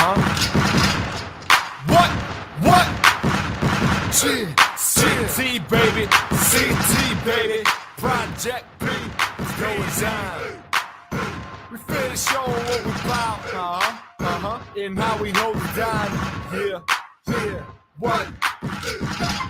What? CT, baby. CT, baby. Project P. It's going down. We finish showing what we about. And how we hold it down. Yeah. What?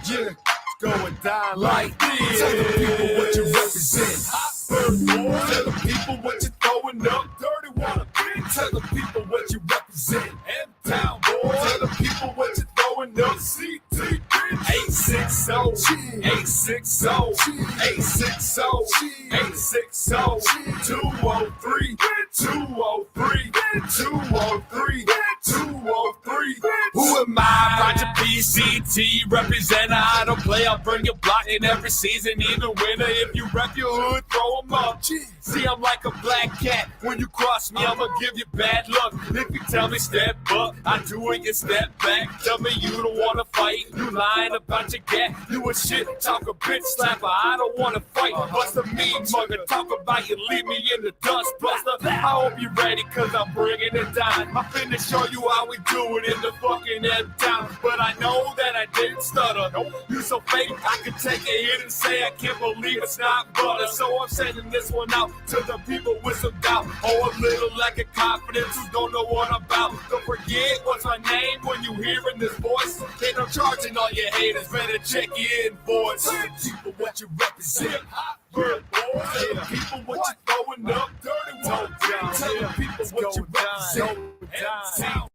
Yeah. It's going down like this. Tell the people what you represent. Hot bird boy. Tell the people what you're throwing up. Dirty water. Tell the people what you represent. M-Town boy. Tell the people what you're throwing up. CT. 860, 860, 860, 860, 203, 203, 203, 203. Who am I? Roger PCT, representer. I don't play, I'll bring your block in every season, even winter. If you rep your hood, throw them up. See, I'm like a black cat. When you cross me, I'ma give you bad luck. If you tell me step up, I do it, you step back. Tell me you don't wanna fight, you lying about your cat. You a shit talker, bitch slapper. I don't wanna fight, bust a mean mugger. Talk about you, leave me in the dust buster. I hope you ready, cause I'm bringing it down. I'm finna show you how we do it in the fucking M-Town. But I know that I didn't stutter. You so fake, I can take a hit and say I can't believe it's not butter. So I'm sending this one out to the people with some doubt, or a little lack of confidence who don't know what I'm about. Don't forget what's my name when you hearing this voice. Ain't no charging all your haters, better check your invoice. Tell the people what you represent. Hot bird boy. Tell the people what you throwing up. Dirty water. Tell the people what you represent. M-Town.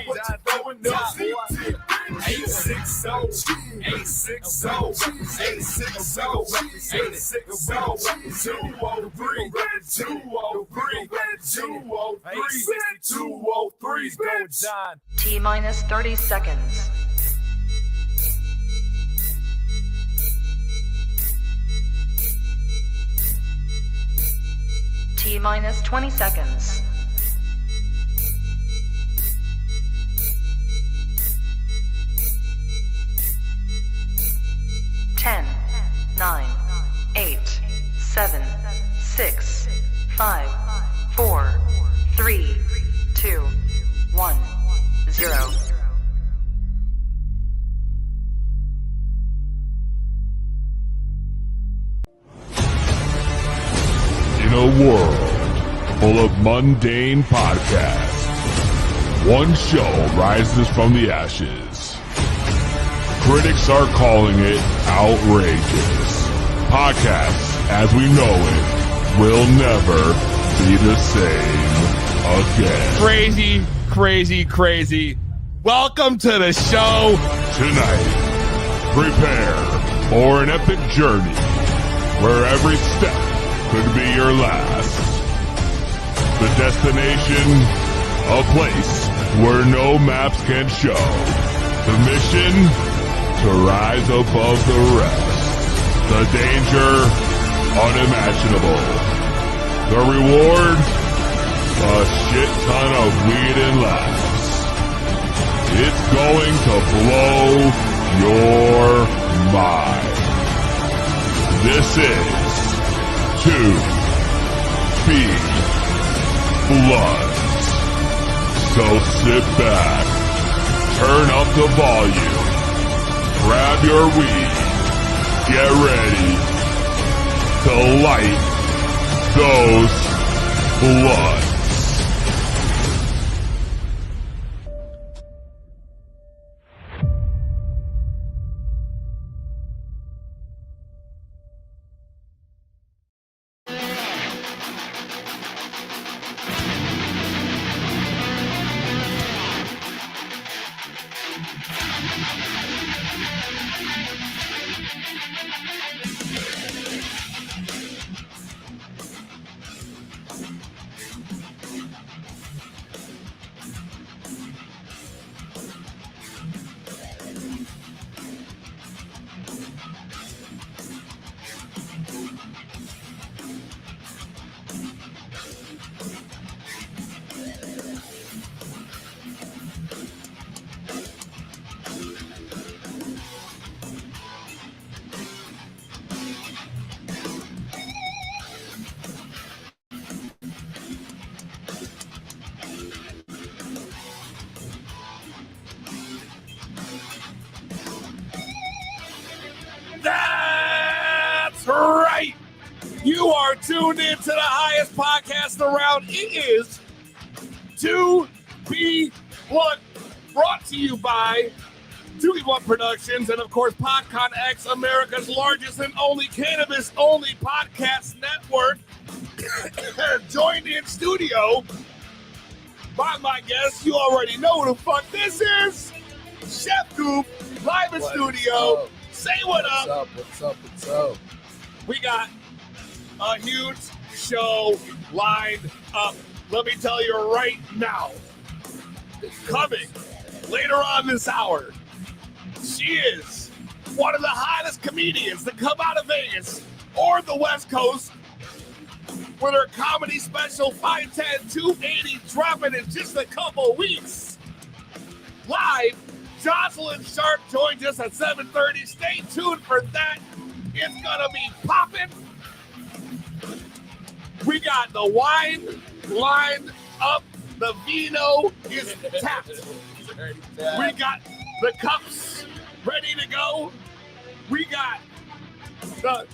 What you throwing up. 860, 860, 860, 860, 203, 203, 203, 203 is going down. T-minus 30 seconds. T-minus 20 seconds. 10, 9, 8, 7, 6, 5, 4, 3, 2, 1, 0. In a world full of mundane podcasts, one show rises from the ashes. Critics are calling it outrageous. Podcasts, as we know it, will never be the same again. Crazy, crazy, crazy. Welcome to the show. Tonight, prepare for an epic journey where every step could be your last. The destination, a place where no maps can show. The mission, to rise above the rest. The danger, unimaginable. The reward, a shit ton of weed and laughs. It's going to blow your mind. This is To Be Bloods. So sit back, turn up the volume, grab your weed, get ready to light those bloods. You are tuned in to the highest podcast around. It is To Be Blunt, brought to you by 2B1 Productions and, of course, PodConX, America's largest and only cannabis-only podcast network. Joined in studio by my guest. You already know who the fuck this is. Chef Goof, live in studio. Say what up. What's up? We got a huge show lined up. Let me tell you right now. Coming later on this hour, she is one of the hottest comedians to come out of Vegas or the West Coast with her comedy special 5'10", 280 dropping in just a couple weeks. Live, Jozalyn Sharp joins us at 7:30. Stay tuned for that. It's gonna be popping. We got the wine lined up. The vino is tapped. We got the cups ready to go. We got the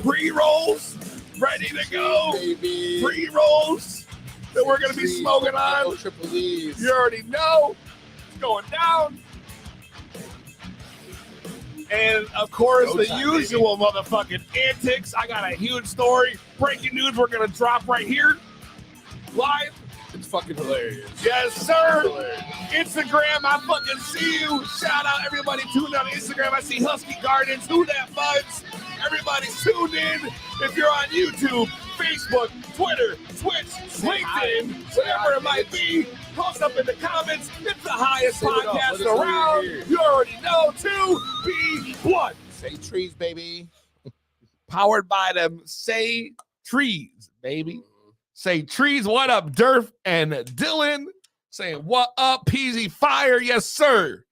pre-rolls ready to go. Baby. Pre-rolls that we're going to be smoking on. Triple E's. You already know. It's going down. And, of course, the usual motherfucking antics. I got a huge story. Breaking news we're going to drop right here. Live. It's fucking hilarious. Yes, sir. Instagram, I fucking see you. Shout out everybody tuned on Instagram. I see Husky Gardens. Who that buds? Everybody's tuned in. If you're on YouTube, Facebook, Twitter, Twitch, LinkedIn, whatever it might be, post up in the comments. It's the highest podcast around. You already know. 2B Blunt. Say trees, baby. Powered by them Say Trees, baby. Say trees, what up, Durf and Dylan? Saying what up, Peezy Fire? Yes, sir.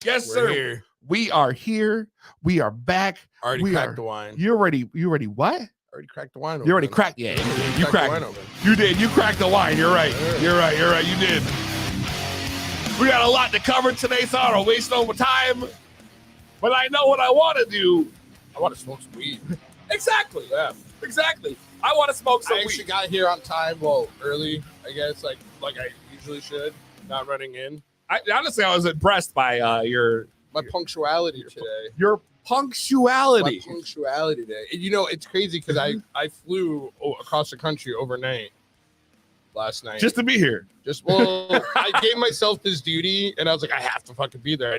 Yes, We're sir. here. We are here. We are back. Already We cracked are- the wine. You already what? Already cracked the wine. You already open. cracked. Yeah, you the cracked. wine open. You did. You cracked the wine. You're right. You're right. You did. We got a lot to cover today, so I don't waste no more time. But I know what I want to do. I want to smoke some weed. Exactly. Yeah. Exactly. I want to smoke some I actually weed. got here on time. Well, early, I guess, like I usually should. Not running in. Honestly, I was impressed by your My punctuality today. punctuality. My punctuality today. And, you know, it's crazy because I flew across the country overnight last night. Just to be here. I gave myself this duty, and I was like, I have to fucking be there.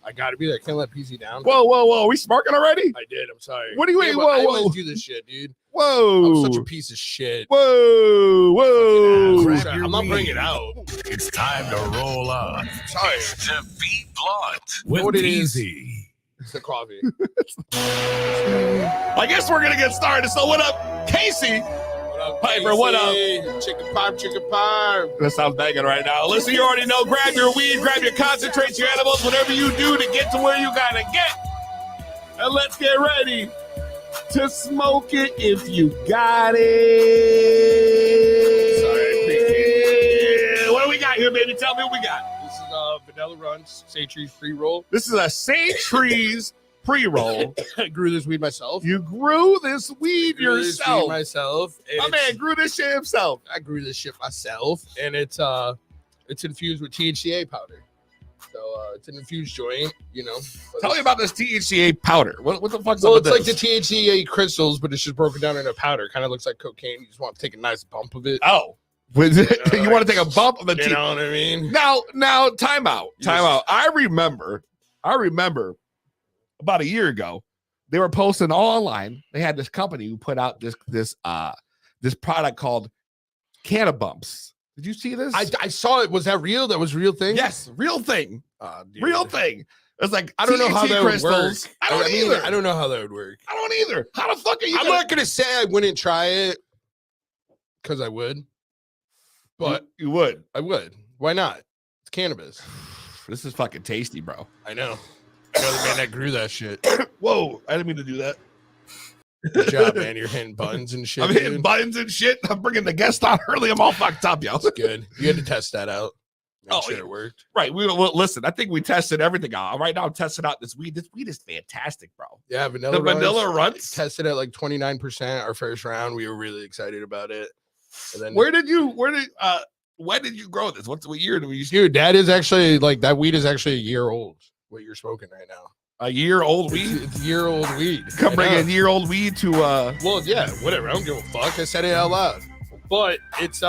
I got to be there. I can't let PZ down. Whoa. We smoking already? I did. I'm sorry. What do you mean? Yeah, but Whoa, I whoa. always do this shit, dude. Whoa. I'm such a piece of shit. Whoa. Grab I'm your not weed. bringing it out. It's time to roll up. Sorry. To be blunt What with it is. Peezy. It's the coffee. I guess we're gonna get started. So what up, Casey? What up, Piper, what Casey? Chicken parm. That sounds banging right now. Listen, you already know. Grab your weed, grab your concentrates, your edibles, whatever you do to get to where you gotta get. And let's get ready to smoke it if you got it. Sorry, What do we got here, baby? Tell me what we got. This is Vanilla Runs Say Trees pre-roll. This is a Say Trees pre-roll. I grew this weed myself. You grew this weed Grew this weed yourself. myself. And My it's- man grew this shit himself. I grew this shit myself, and it's infused with THCA powder. So it's an infused joint, you know. Tell me about this THCA powder. What the fuck's Well, up it's with like this? the THCA crystals, but it's just broken down into powder. Kind of looks like cocaine. You just want to take a nice bump of it. Oh. You want to take a bump of the You know what I mean? Now, time out. Yes. I remember about a year ago, they were posting all online. They had this company who put out this product called Cannabumps. Did you see this? I saw it. Was that real? That was a real thing? Yes, real thing. Dude. Real thing. It's like I don't know how THC that would work. crystals. I don't either. I don't know how that would work. I don't either. How the fuck are you? I'm not gonna say I wouldn't try it because I would, but you would. I would. Why not? It's cannabis. This is fucking tasty, bro. I know. You're the man that grew that shit. Whoa, I didn't mean to do that. Good job, man. You're hitting buttons and shit. I'm hitting dude. buttons and shit. I'm bringing the guest on early. I'm all fucked up, yo. That's good. You had to test that out. Make sure it worked. Right. Well, listen, I think we tested everything out. Right now, I'm testing out this weed. This weed is fantastic, bro. Yeah, vanilla vanilla runs tested at like 29% our first round. We were really excited about it. And then when did you grow this? What year do we use? dude, that is actually like that weed is actually a year old. What you're smoking right now. A year-old weed? It's year-old weed. Come bring a year-old weed to well, yeah, whatever. I don't give a fuck. I said it out loud. But it's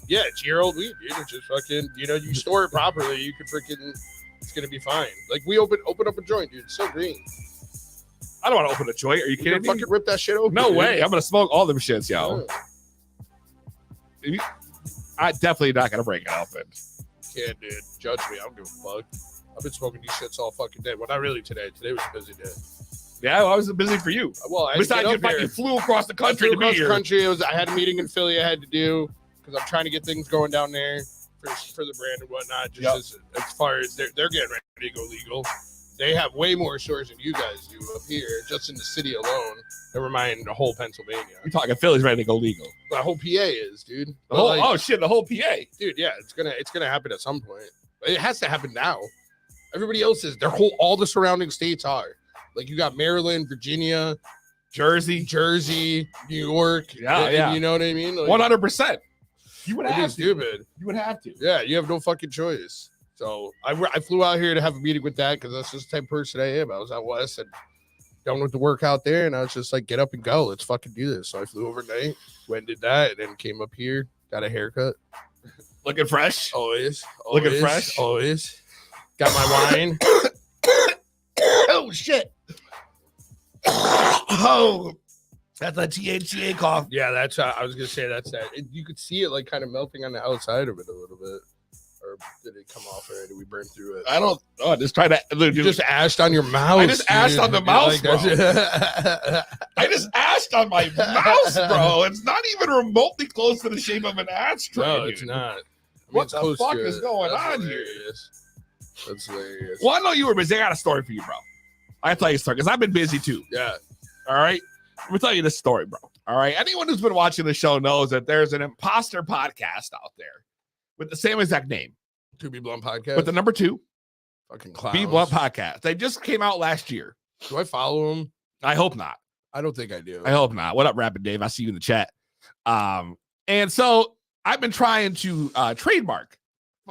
it's year-old weed, dude. It's just fucking, you store it properly, you could freaking, it's gonna be fine. Like we open up a joint, dude. It's so green. I don't want to open a joint. Are you kidding me? Fucking rip that shit open. No dude. way. I'm gonna smoke all them shits, yo. Yeah. I definitely not gonna break it open. Can't, dude. Judge me. I don't give a fuck. I've been smoking these shits all fucking day. Well, not really today. Today was a busy day. Yeah, I was busy for you. Well, I besides you flew across the country to be here. I had a meeting in Philly I had to do because I'm trying to get things going down there for the brand and whatnot. Just as far as they're getting ready to go legal. They have way more stores than you guys do up here, just in the city alone. Never mind the whole Pennsylvania. You're talking Philly's ready to go legal. The whole PA is, dude. The whole PA, dude. Yeah, it's gonna happen at some point. It has to happen now. Everybody else is. All the surrounding states are. Like you got Maryland, Virginia, Jersey, New York. Yeah. You know what I mean? 100%. You would have to. Stupid. You would have to. Yeah, you have no fucking choice. So I flew out here to have a meeting with that because that's just the type of person I am. I was out west and done with the work out there, and I was just like, get up and go. Let's fucking do this. So I flew overnight, went and did that, and then came up here, got a haircut. Looking fresh. Always. Looking fresh. Always. Got my wine. Oh shit. Oh, that's a THCA cough. Yeah, that's I was gonna say that's that. You could see it like kind of melting on the outside of it a little bit. Or did it come off already? Did we burn through it? I don't. Oh, just try to. You just ashed on your mouth. I just ashed on the mouse, bro. I just ashed on my mouse, bro. It's not even remotely close to the shape of an ashtray. No, dude. it's not. What the fuck is going on here? That's hilarious. Well, I know you were busy. I got a story for you, bro. I gotta tell you a story because I've been busy too. Yeah. All right. Let me tell you this story, bro. All right. Anyone who's been watching the show knows that there's an imposter podcast out there with the same exact name. 2B Blunt Podcast. With the number 2. Fucking clowns. B Blunt Podcast. They just came out last year. Do I follow them? I hope not. I don't think I do. I hope not. What up, Rapid Dave? I see you in the chat. And so I've been trying to trademark,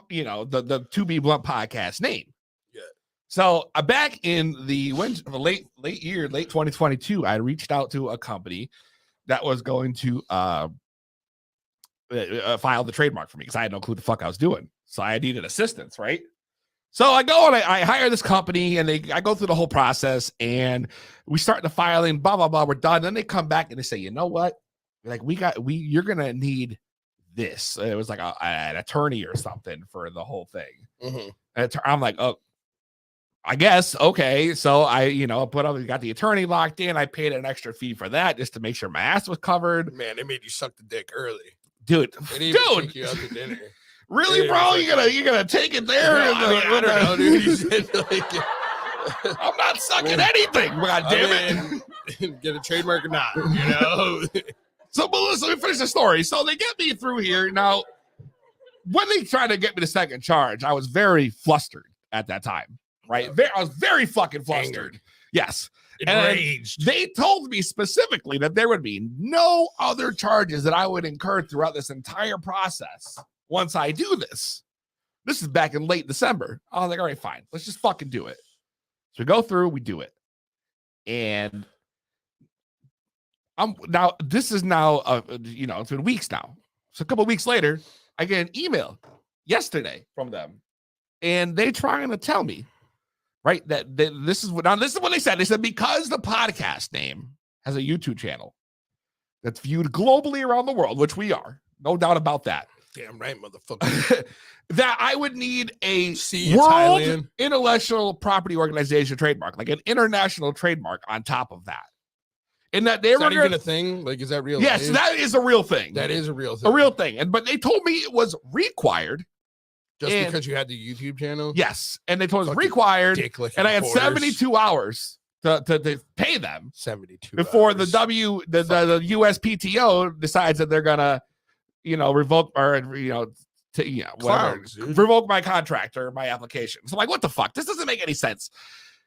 the 2B Blunt Podcast name. Yeah. So back in the late 2022, I reached out to a company that was going to file the trademark for me because I had no clue the fuck I was doing. So I needed assistance, right? So I go and I hire this company and I go through the whole process and we start the filing, blah, blah, blah. We're done. Then they come back and they say, you know what? Like you're going to need this. It was like an attorney or something for the whole thing. Mm-hmm. And I'm like, oh, I guess. Okay. So got the attorney locked in. I paid an extra fee for that just to make sure my ass was covered. Man, they made you suck the dick early. Dude. They didn't even take you out to dinner. Really, bro? You're gonna take it there? I don't know, dude. You said, I'm not sucking anything. God damn it! Get a trademark or not? So, but listen, let me finish the story. So they get me through here. Now, when they tried to get me the second charge, I was very flustered at that time. Right? I was very fucking flustered. Angered. Yes. Enraged. They told me specifically that there would be no other charges that I would incur throughout this entire process. Once I do this is back in late December. I was like, all right, fine. Let's just fucking do it. So we go through, we do it. And this is now, it's been weeks now. So a couple of weeks later, I get an email yesterday from them. And they trying to tell me, right, that this is what they said. They said, because the podcast name has a YouTube channel that's viewed globally around the world, which we are, no doubt about that. Damn right, motherfucker. That I would need a World Thailand. Intellectual Property Organization trademark, like an international trademark on top of that. And that they Is were that even a thing? Like, is that real? Yes, that is a real thing. That is a real thing. A real thing. But they told me it was required. Just because you had the YouTube channel? Yes. And they told me it was required. And I had 72 hours to pay them 72 before hours. the USPTO decides that they're gonna revoke or to whatever, Clowns, dude. revoke my contract or my application. So I'm like, what the fuck? This doesn't make any sense.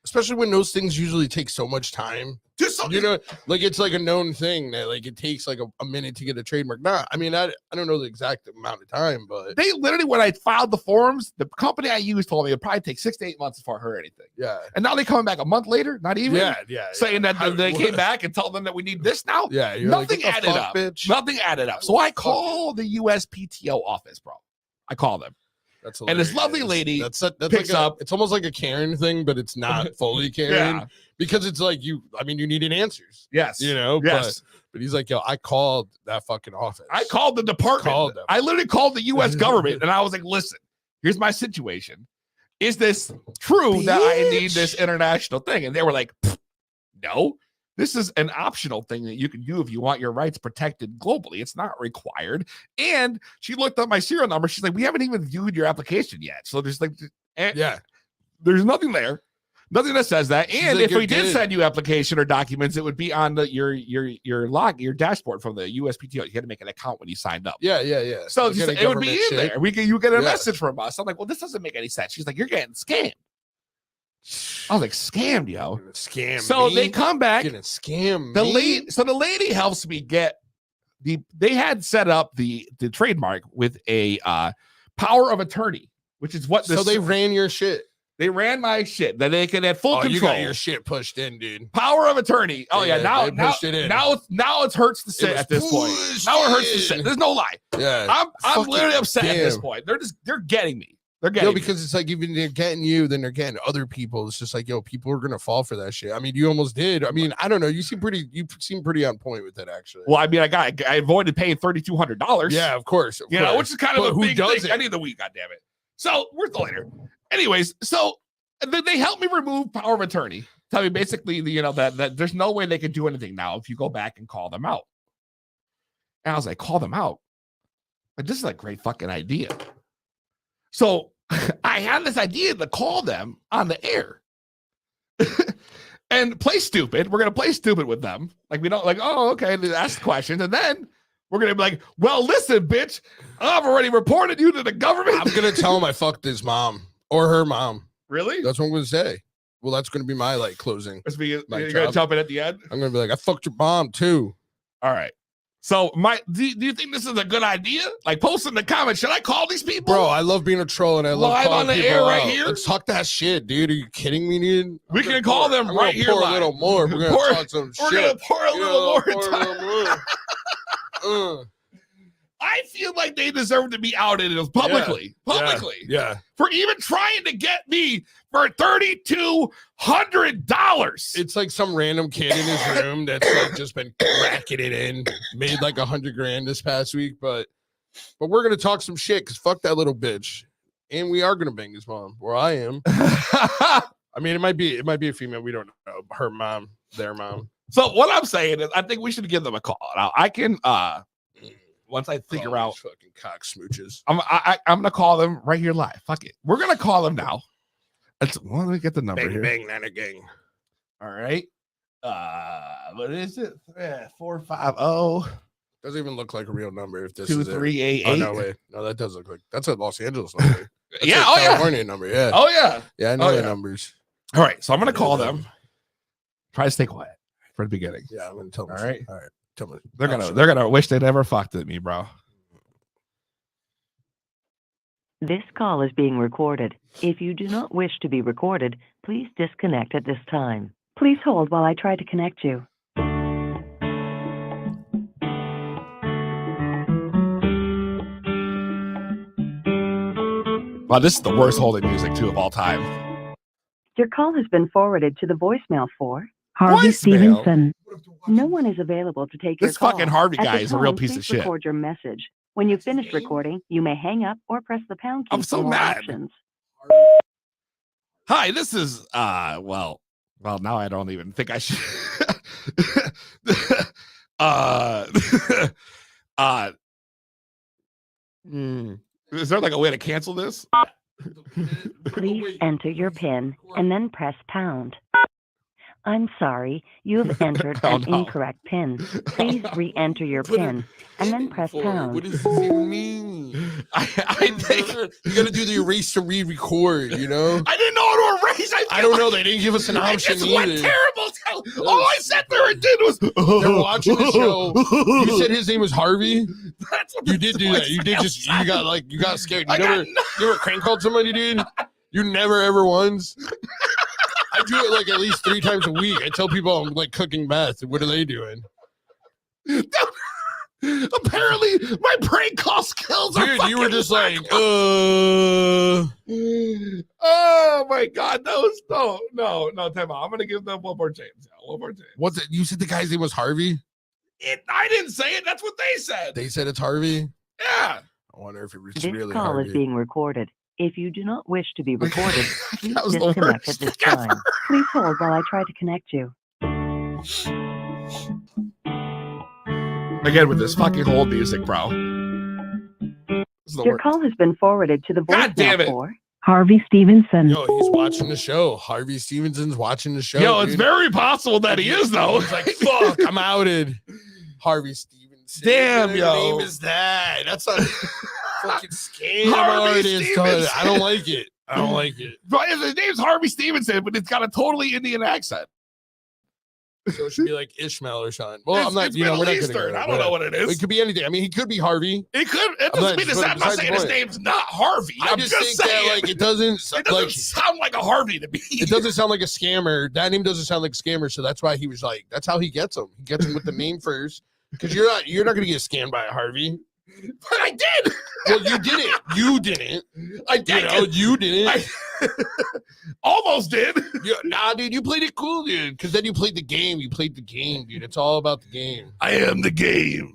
Especially when those things usually take so much time. Just so, You know, like it's like a known thing that like it takes like a minute to get a trademark. Nah, I mean, I don't know the exact amount of time, but they literally, when I filed the forms, the company I used told me it'd probably take 6 to 8 months before I heard anything. yeah. And now they coming back a month later, not even. Yeah. Saying that they came back and told them that we need this now. Yeah. You're Nothing like, what the added fuck, up. bitch? Nothing added up. So I call the USPTO office, bro. I call them. That's And this lovely lady that's picks like up. It's almost like a Karen thing, but it's not fully Karen Yeah. because it's like you needed answers, Yes. you know. Yes. But he's like, yo, I called that fucking office. I called the department. Called them. I literally called the U.S. government, and I was like, listen, here's my situation. Is this true that I need this international thing? And they were like, no. This is an optional thing that you can do if you want your rights protected globally. It's not required. And she looked up my serial number. She's like, we haven't even viewed your application yet. So there's like, there's nothing there. Nothing that says that. And like, if "You're we did good." send you application or documents, it would be on your dashboard from the USPTO. You had to make an account when you signed up. Yeah. So Like just, any it would be government in shit. there. You get a Yeah. message from us. I'm like, well, this doesn't make any sense. She's like, you're getting scammed. I was like, scammed, yo. Scam. So me? they come back. Gonna scam The me? lady helps me get they had set up the trademark with a power of attorney, which is what this. So they ran your shit. They ran my shit that they could have full Oh, control. you got your shit pushed in, dude. Power of attorney. Oh yeah, Yeah, they pushed it in. now it hurts to sit was at this point. pushed Now it hurts to in. sit. There's no lie. Yeah. I'm Fucking literally upset at this damn. point. They're getting me. They're getting Yo, me. because it's like even they're getting you, then they're getting other people. It's just like, yo, people are gonna fall for that shit. I mean, you almost did. I mean, I don't know. You seem pretty on point with it, actually. Well, I mean, I avoided paying $3,200. Yeah, of course. You know, which is kind of But a who big does thing. it? I need the week, goddammit. So we're later. Anyways, so they helped me remove power of attorney. Tell me basically, that there's no way they can do anything now if you go back and call them out. And I was like, call them out. But this is a great fucking idea. So I had this idea to call them on the air and play stupid. We're gonna play stupid with them. Like we don't like, oh, okay, they ask questions, and then we're gonna be like, well, listen, bitch, I've already reported you to the government. I'm gonna tell him I fucked his mom or her mom. Really? That's what I'm gonna say. Well, that's gonna be my closing. You're My gonna job. jump in at the end. I'm gonna be like, I fucked your mom too. All right. So do you think this is a good idea? Like, post in the comments. Should I call these people? Bro, I love being a troll and I love Live calling on the people air right out. here? Let's talk that shit, dude. Are you kidding me, dude? We I'm can gonna call them I'm right gonna here pour live. a little more. We're gonna Pour- talk some We're shit. gonna pour a little more. Pour a little more. I feel like they deserve to be outed publicly. Yeah. For even trying to get me for $3,200. It's like some random kid in his room that's like just been racking it in, made like $100,000 this past week, but we're gonna talk some shit because fuck that little bitch, and we are gonna bang his mom. Where I am, I mean, it might be a female. We don't know her mom, their mom. So what I'm saying is, I think we should give them a call. Now I can once I figure out, fucking cock smooches. I'm gonna call them right here live. Fuck it, we're gonna call them now. Let me get the number Bang here. bang, nana gang. All right. What is it? 450 Doesn't even look like a real number. If this is it. 2388. Oh no, wait, no, that does look like that's a Los Angeles number. That's Yeah, a oh yeah. California number. Yeah, Oh yeah. yeah, I know oh, the yeah. numbers. All right, so I'm gonna call them. Try to stay quiet for the beginning. Yeah, I'm gonna tell them. All right. All right, tell me. They're gonna wish they never fucked with me, bro. This call is being recorded. If you do not wish to be recorded, please disconnect at this time. Please hold while I try to connect you. Wow, this is the worst holding music too of all time. Your call has been forwarded to the voicemail for Harvey Voicemail? Stevenson. No one is available to take your This call. fucking Harvey At guy the is a real tone, piece please of shit. Record your message. When you finish recording, you may hang up or press the pound key I'm so for more mad. options. Hi, this is well now I don't even think I should. Is there like a way to cancel this? Please enter your PIN and then press pound. I'm sorry, you have entered Oh, an no. incorrect PIN. Please re-enter your Put it PIN and then press pound. What does this even mean? I think You gotta do the erase to re-record, you know? I didn't know how to erase. I don't know. They didn't give us an I option just went either. terrible. All I sat there and did was They're watching the show. You said his name was Harvey. That's what You did do that. You did just. You got scared. You never crank called somebody, dude. You never ever once. I do it like at least 3 times a week. I tell people I'm like cooking meth. What are they doing? Apparently, my prank call skills are Dude, you were just like, oh my God, no, time out. I'm gonna give them one more chance. One more chance. What's it? You said the guy's name was Harvey? I didn't say it. That's what they said. They said it's Harvey? Yeah. I wonder if it was This really call Harvey. is being recorded. If you do not wish to be recorded, please That was the disconnect worst at this thing time. Please hold while I try to connect you. Again with this fucking hold music, bro. Your call has been forwarded to the God damn voicemail it. for Harvey Stevenson. Yo, he's watching the show. Harvey Stevenson's watching the show. Yo, it's dude. very possible that he is though. He's like, fuck, I'm outed. Harvey Stevenson. Damn, What yo. name is that? That's a fucking scam Harvey artist. Stevenson. I don't like it. I don't like it. But his name's Harvey Stevenson, but it's got a totally Indian accent. So it should be like Ishmael or something. Well, It's- I'm not, it's we're not Middle gonna Eastern. go I don't know what it is. It could be anything. I mean, he could be Harvey. It could. It I'm doesn't not- mean but I'm not besides saying the his point. name's not Harvey. I I'm just just think saying. that like it doesn't It doesn't like sound like a Harvey to me. it doesn't sound like a scammer. That name doesn't sound like a scammer, so that's why he was like, that's how he gets them. He gets them with the name first, because you're not gonna get scammed by a Harvey. But I did. Well, you didn't. You didn't. I did. You know, you didn't. I almost did. Nah, dude, you played it cool, dude. Because then you played the game. You played the game, dude. It's all about the game. I am the game.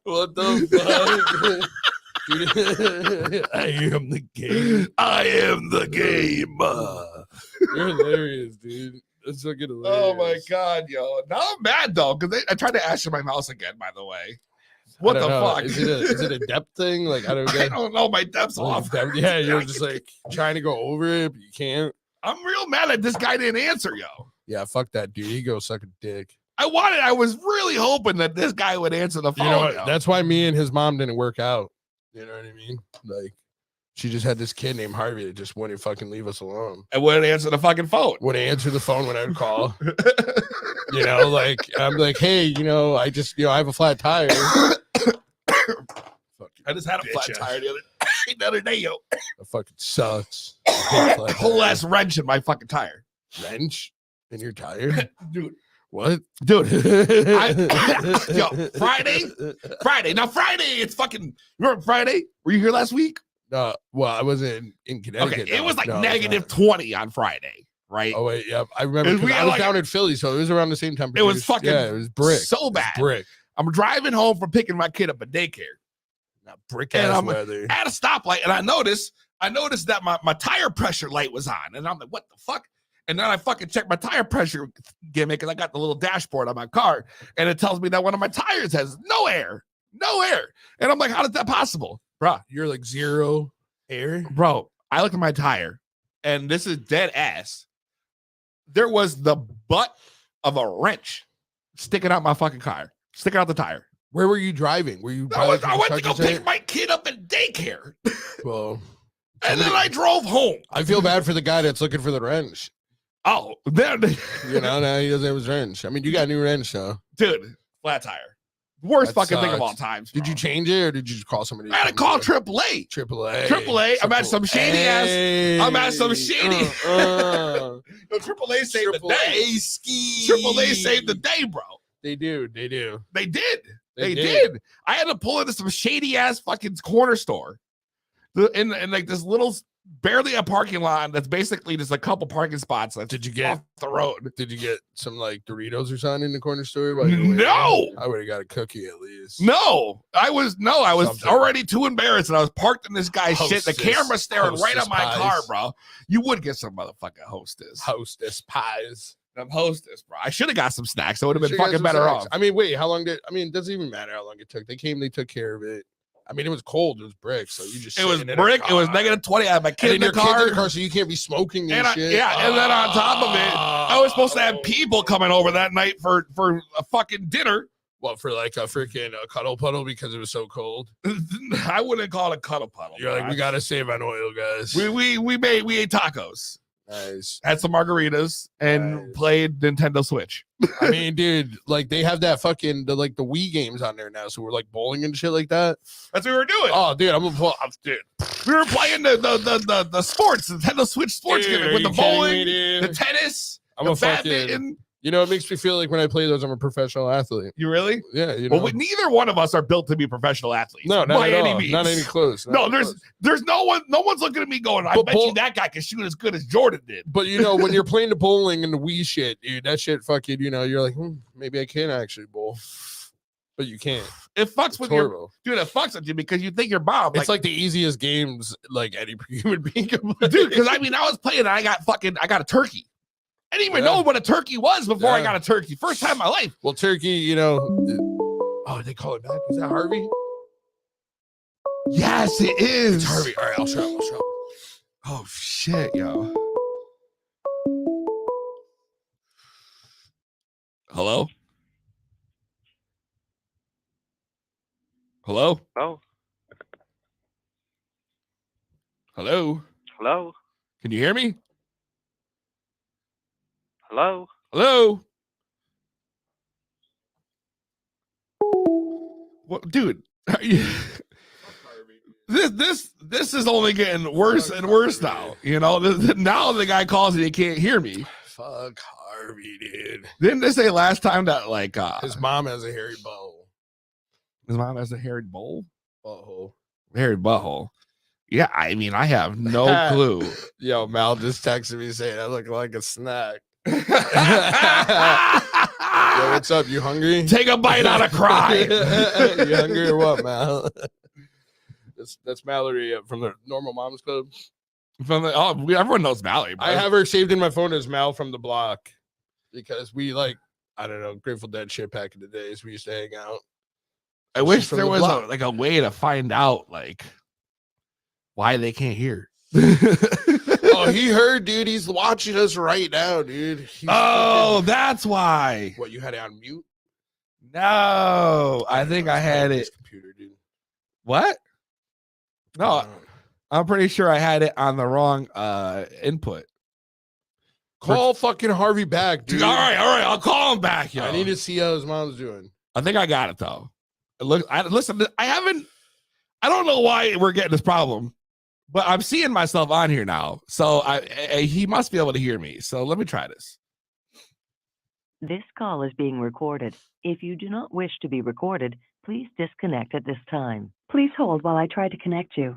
What the fuck? Dude, I am the game. I am the game. You're hilarious, dude. That's fucking hilarious. Oh my God, yo. Now I'm mad though, because I tried to ash my mouse again, by the way. What I the don't know. fuck? Is it a depth thing? Like, I don't I get don't know. My depth's Oh, off. yeah, you're just like trying to go over it, but you can't. I'm real mad that this guy didn't answer, yo. Yeah, fuck that dude. He goes suck a dick. I was really hoping that this guy would answer the phone. You know what? yo. That's why me and his mom didn't work out. You know what I mean? Like, she just had this kid named Harvey that just wouldn't fucking leave us alone. I wouldn't answer the fucking phone. Wouldn't answer the phone when I would call. You know, like, I'm like, hey, you know, I just, you know, I have a flat tire. I just had a flat Bitch. tire the other day, yo. It fucking sucks. I hate flat Whole tires. ass wrench in my fucking tire. Wrench in your tire? Dude. What? Dude. Yo, Friday. Now, Friday, it's fucking. Remember Friday? Were you here last week? Well, I wasn't in Connecticut. Okay, it no. was like No, I was negative not. 20 on Friday, right? Oh wait, yep. I remember. And 'cause we I had was like down in Philly, so it was around the same temperature. It was fucking it was brick. so It was bad. brick. I'm driving home from picking my kid up at daycare Not brick And ass I'm- weather. at a stoplight, and I noticed that my tire pressure light was on, and I'm like, what the fuck? And then I fucking check my tire pressure gimmick, and I got the little dashboard on my car, and it tells me that one of my tires has no air. And I'm like, how is that possible? You're like zero air. Bro, I looked at my tire, and this is dead ass. There was the butt of a wrench sticking out my fucking car, sticking out the tire. Where were you driving? Were you? I went to go Kentucky State? pick my kid up at daycare, Well, and then I drove home. I feel bad for the guy that's looking for the wrench. Oh, then, You know, now he doesn't have his wrench. I mean, you got a new wrench, though. dude, flat tire. Worst That fucking thing of all sucks. time. Did you change it or did you just call somebody? I had to call AAA. AAA. AAA, I'm at some shady ass- Hey. I'm at some shady- Uh, No, AAA saved the day. AAA ski. AAA saved the day, bro. They do. They did. They They did. did. I had to pull into some shady ass fucking corner store. In like this little, barely a parking lot that's basically just a couple parking spots. That's Did you get? off the road? Did you get some like Doritos or something in the corner store? while you were waiting? No. I would have got a cookie at least. I was Something. already too embarrassed, and I was parked in this guy's shit. The Hostess. camera staring right Hostess at my pies. car, bro. You would get some motherfucking hostess. Pies. I'm hostess, bro. I should have got some snacks. I would have been Should've got fucking some better snacks. off. I mean, wait, how long did? I mean, it doesn't even matter how long it took. They came, they took care of it. I mean, it was cold. It was brick, so you just It was sitting in a brick. It was car. -20. I had my kid And in then the your kid's in car. the car, so you can't be smoking and shit. And then on top of it, I was supposed to have people coming over that night for a fucking dinner. What, for like a freaking cuddle puddle because it was so cold? I wouldn't call it a cuddle puddle. You're like, we gotta save on oil, guys. We ate tacos, Nice. had some margaritas, and played Nintendo Switch. I mean, dude, like they have that fucking the Wii games on there now, so we're like bowling and shit like that. That's what we were doing. Oh, dude, dude. We were playing the sports, Nintendo Switch sports Dude, game with are the you kidding bowling, me, the dude? tennis, I'm the a fucking. badminton. You know, it makes me feel like when I play those, I'm a professional athlete. You really? Yeah, you know. Well, neither one of us are built to be professional athletes. No, not by at any all. means. Not any close. No, there's no one's looking at me going, I bet you that guy can shoot as good as Jordan did. But you know, when you're playing the bowling and the Wii shit, dude, that shit fucking, you know, you're like, maybe I can actually bowl. But you can't. It fucks with you. Dude, it fucks with you because you think you're bomb. It's like the easiest games like any human being can play. Dude, because I mean, I was playing and I got a turkey. I didn't even know what a turkey was before I got a turkey. First time in my life. Well, turkey, you know. Oh, they call it back. Is that Harvey? Yes, it is. It's Harvey. All right, I'll show. Oh, shit, yo. Hello? Hello? Oh. Hello? Hello? Can you hear me? Hello? Hello? What, dude? Are you... This is only getting worse and worse now. You know, now the guy calls and he can't hear me. Fuck Harvey, dude. Didn't they say last time that like his mom has a hairy butthole? His mom has a hairy bowl? Butthole. Hairy butthole. Yeah, I mean, I have no clue. Yo, Mal just texted me saying I look like a snack. Yo, what's up? You hungry? Take a bite out of cry. You hungry or what, Mal? That's Mallory from the Normal Moms Club. Everyone knows Mallory. Bro. I have her saved in my phone as Mal from the block because we I don't know, Grateful Dead shit back in the days. We used to hang out. I wish there was a way to find out why they can't hear. Oh, he heard, dude. He's watching us right now, dude. That's why. What, you had it on mute? No, I think I had it. Computer, dude. What? No, I'm pretty sure I had it on the wrong input. Call fucking Harvey back, dude. All right. I'll call him back, yo. I need to see how his mom's doing. I think I got it though. Listen, I don't know why we're getting this problem, but I'm seeing myself on here now. So he must be able to hear me. So let me try this. This call is being recorded. If you do not wish to be recorded, please disconnect at this time. Please hold while I try to connect you.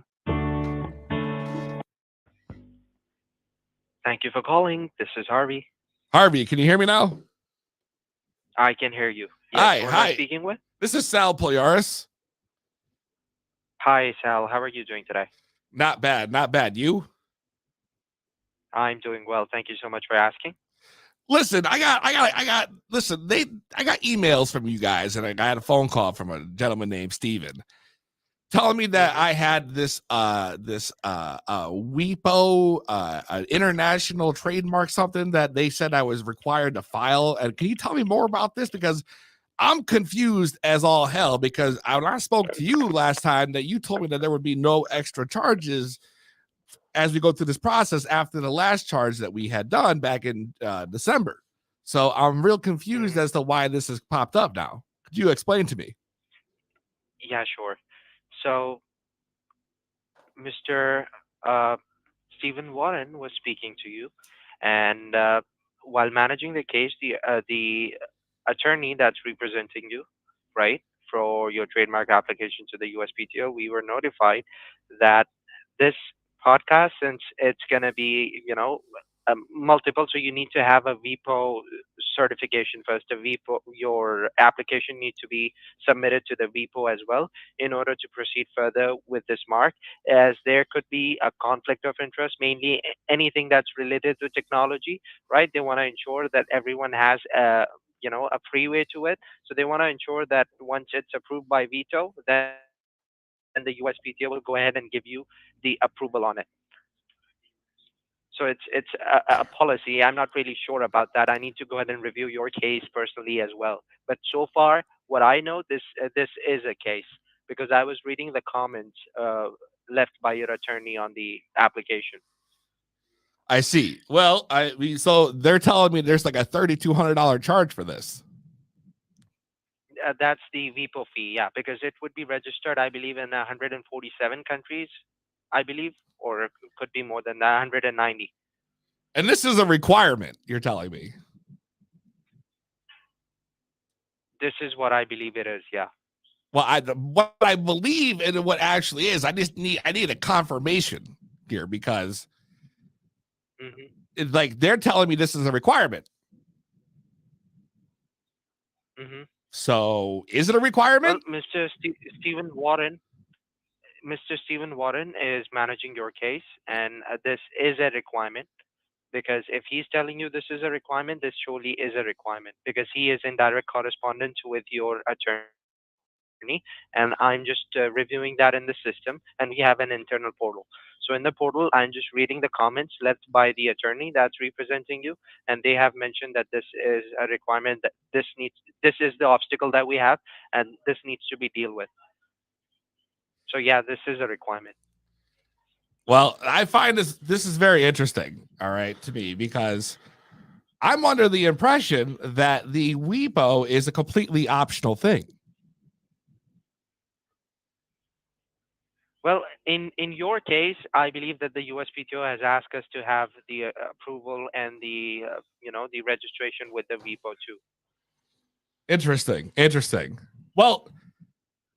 Thank you for calling. This is Harvey. Harvey, can you hear me now? I can hear you. Yes, Hi, who am hi. I speaking with? This is Sal Poliaris. Hi, Sal. How are you doing today? Not bad. You? I'm doing well. Thank you so much for asking. Listen, I got emails from you guys, and I got a phone call from a gentleman named Steven telling me that I had this WIPO, an international trademark, something that they said I was required to file. And can you tell me more about this? Because I'm confused as all hell, because when I spoke to you last time, that you told me that there would be no extra charges as we go through this process after the last charge that we had done back in December. So I'm real confused as to why this has popped up now. Could you explain to me? Yeah, sure. So, Mr. Stephen Warren was speaking to you, and while managing the case, the attorney that's representing you, right, for your trademark application to the USPTO, we were notified that this podcast, since it's going to be, multiple, so you need to have a VPO certification first. Your application needs to be submitted to the VPO as well in order to proceed further with this mark, as there could be a conflict of interest, mainly anything that's related to technology, right? They want to ensure that everyone has a freeway to it. So they want to ensure that once it's approved by veto, then then the USPTO will go ahead and give you the approval on it. So it's a policy. I'm not really sure about that. I need to go ahead and review your case personally as well. But so far, what I know, this is a case because I was reading the comments left by your attorney on the application. I see. Well, so they're telling me there's like a $3,200 charge for this. That's the VPO fee, yeah, because it would be registered, I believe, in 147 countries, I believe, or it could be more than that, 190. And this is a requirement, you're telling me. This is what I believe it is, yeah. Well, what I believe and what actually is, I need a confirmation here because it's like they're telling me this is a requirement. So, is it a requirement? Well, Mr. Stephen Warren, Mr. Stephen Warren is managing your case, and this is a requirement. Because if he's telling you this is a requirement, this surely is a requirement because he is in direct correspondence with your attorney, and I'm just reviewing that in the system, and we have an internal portal. So in the portal, I'm just reading the comments left by the attorney that's representing you, and they have mentioned that this is a requirement that this is the obstacle that we have, and this needs to be dealt with. So yeah, this is a requirement. Well, I find this is very interesting, all right, to me, because I'm under the impression that the WEPO is a completely optional thing. Well, in your case, I believe that the USPTO has asked us to have the approval and the the registration with the WEPO too. Interesting. Well,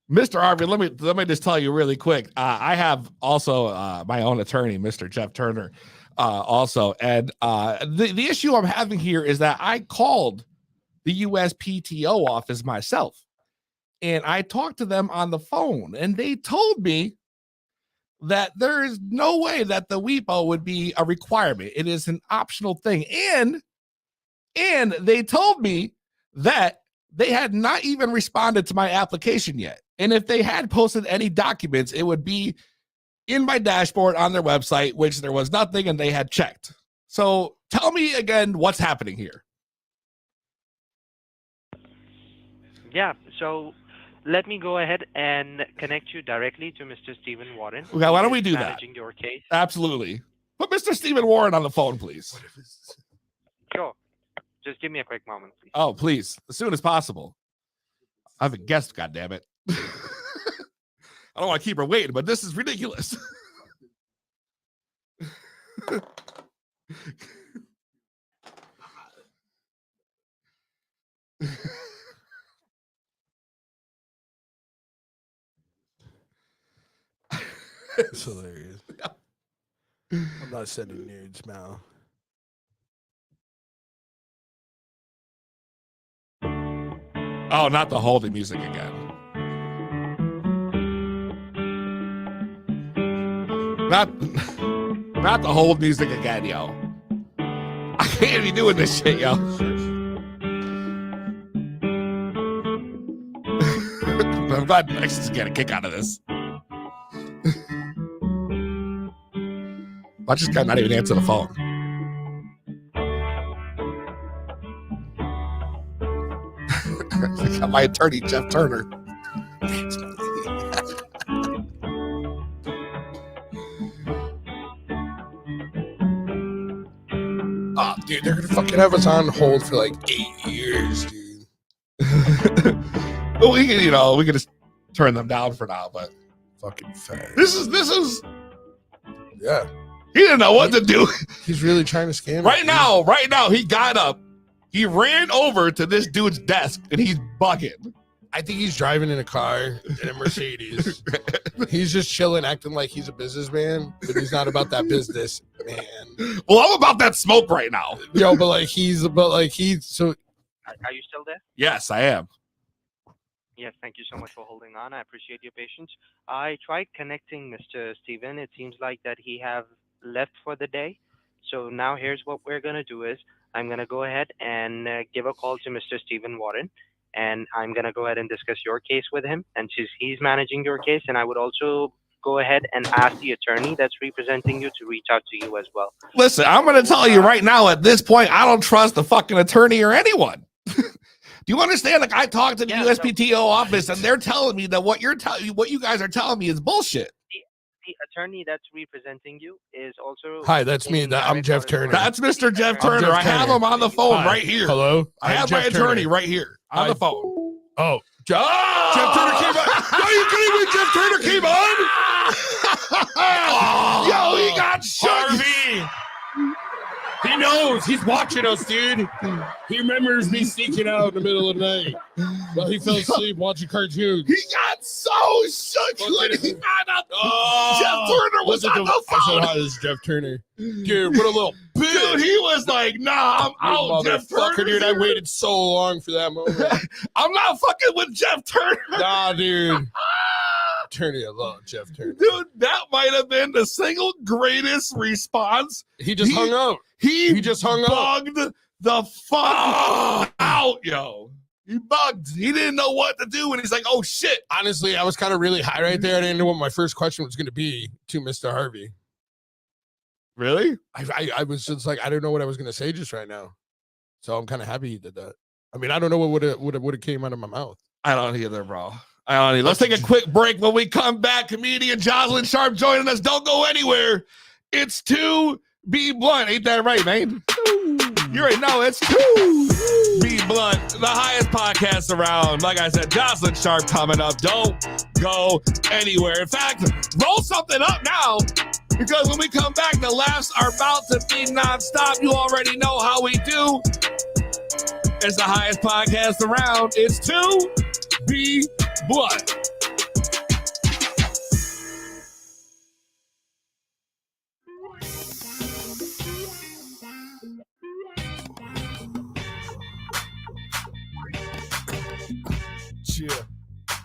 Mr. Arvin, let me just tell you really quick. I have also my own attorney, Mr. Jeff Turner, also, and the issue I'm having here is that I called the USPTO office myself, and I talked to them on the phone, and they told me that there is no way that the WEPO would be a requirement. It is an optional thing, and they told me that they had not even responded to my application yet. And if they had posted any documents, it would be in my dashboard on their website, which there was nothing, and they had checked. So tell me again what's happening here. Yeah, so let me go ahead and connect you directly to Mr. Stephen Warren. Okay, why don't we do that? Managing your case. Absolutely. Put Mr. Stephen Warren on the phone, please. Sure. Just give me a quick moment, please. Oh, please. As soon as possible. I have a guest, goddammit. I don't want to keep her waiting, but this is ridiculous. It's hilarious. I'm not sending nudes, Mal. Oh, not the holding music again. Not the hold music again, yo. I can't be doing this shit, yo. I'm glad Max is getting a kick out of this. Watch this guy not even answer the phone. I got my attorney, Jeff Turner. Oh, dude, they're gonna fucking have us on hold for like 8 years, dude. Well, we can just turn them down for now, but Fucking fat. this is Yeah. he didn't know what to do. He's really trying to scam Right now, he got up, he ran over to this dude's desk, and he's bugging. I think he's driving in a car in a Mercedes. He's just chilling, acting like he's a businessman, but he's not about that business, man. Well, I'm about that smoke right now. Yo, but he's so. Are you still there? Yes, I am. Yes, thank you so much for holding on. I appreciate your patience. I tried connecting Mr. Steven. It seems like that he have left for the day. So now here's what we're going to do is I'm going to go ahead and give a call to Mr. Stephen Warren, and I'm gonna go ahead and discuss your case with him. And since he's managing your case, and I would also go ahead and ask the attorney that's representing you to reach out to you as well. Listen, I'm going to tell you right now at this point, I don't trust the fucking attorney or anyone. Do you understand? Like, I talked to the USPTO office and they're telling me that what you guys are telling me is bullshit. The attorney that's representing you is also. Hi, that's me. I'm Jeff Turner. That's Mr. Jeff Turner. Jeff I have Turner. him on the phone right here. Hello. I have my attorney right here on the phone. Oh, Jeff Turner came on. Are you kidding me? Jeff Turner came on. Yo, he got shook. Harvey. He knows. He's watching us, dude. He remembers me sneaking out in the middle of the night while he fell asleep watching cartoons. He got so shook. Look, he found out Jeff Turner was on the phone. I said hi, this is Jeff Turner. Dude, what a little bitch. Dude, he was like, nah, I'm out, Jeff Turner. Dude, I waited so long for that moment. I'm not fucking with Jeff Turner. Nah, dude. Turner, I love Jeff Turner. Dude, that might have been the single greatest response. He just hung out. He just hung out. Bugged the fuck out, yo. He bugged. He didn't know what to do, and he's like, oh, shit. Honestly, I was kind of really high right there. I didn't know what my first question was going to be to Mr. Harvey. Really? I was just like, I don't know what I was going to say just right now. So I'm kind of happy he did that. I mean, I don't know what would have came out of my mouth. I don't either, bro. I don't either. Let's take a quick break. When we come back, comedian Jozalyn Sharp joining us. Don't go anywhere. It's 2B Blunt. Ain't that right, man? You already know it's 2B Blunt, the highest podcast around. Like I said, Jozalyn Sharp coming up. Don't go anywhere. In fact, roll something up now, because when we come back, the laughs are about to be nonstop. You already know how we do. It's the highest podcast around. It's 2B Blunt. Cheer.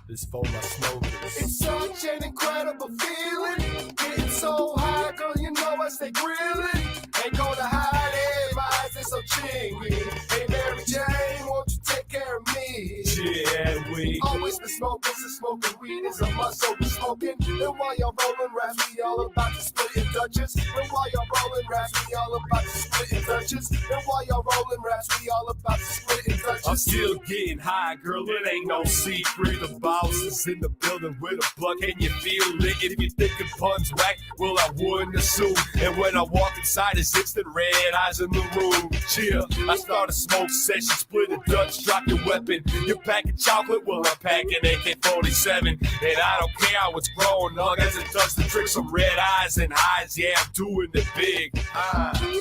This for my smokers. It's such an incredible feeling. Getting so high, girl, you know I stay grilling. Ain't gonna hide it, my eyes are so chingy. Hey, Mary Jane, won't you take care of me? Yeah, we always been smoking, so smoking weed is a must, so we smoking. And while y'all rolling raps, we all about to split in Dutchess. And while y'all rolling raps, we all about to split in Dutchess. And while y'all rolling raps, we all about to split in Dutchess. I'm still getting high, girl, it ain't no secret. The boss is in the building with a buck, and you feel it. If you think the pun's whack, well, I wouldn't assume. And when I walk inside, it's instant red eyes in the room. Chill, I start a smoke session, split a Dutch, drop your weapon. You're packing chocolate, well, I'm packing AK-47. And I don't care how it's growing, long as it does the trick. Some red eyes and highs, yeah, I'm doing it big.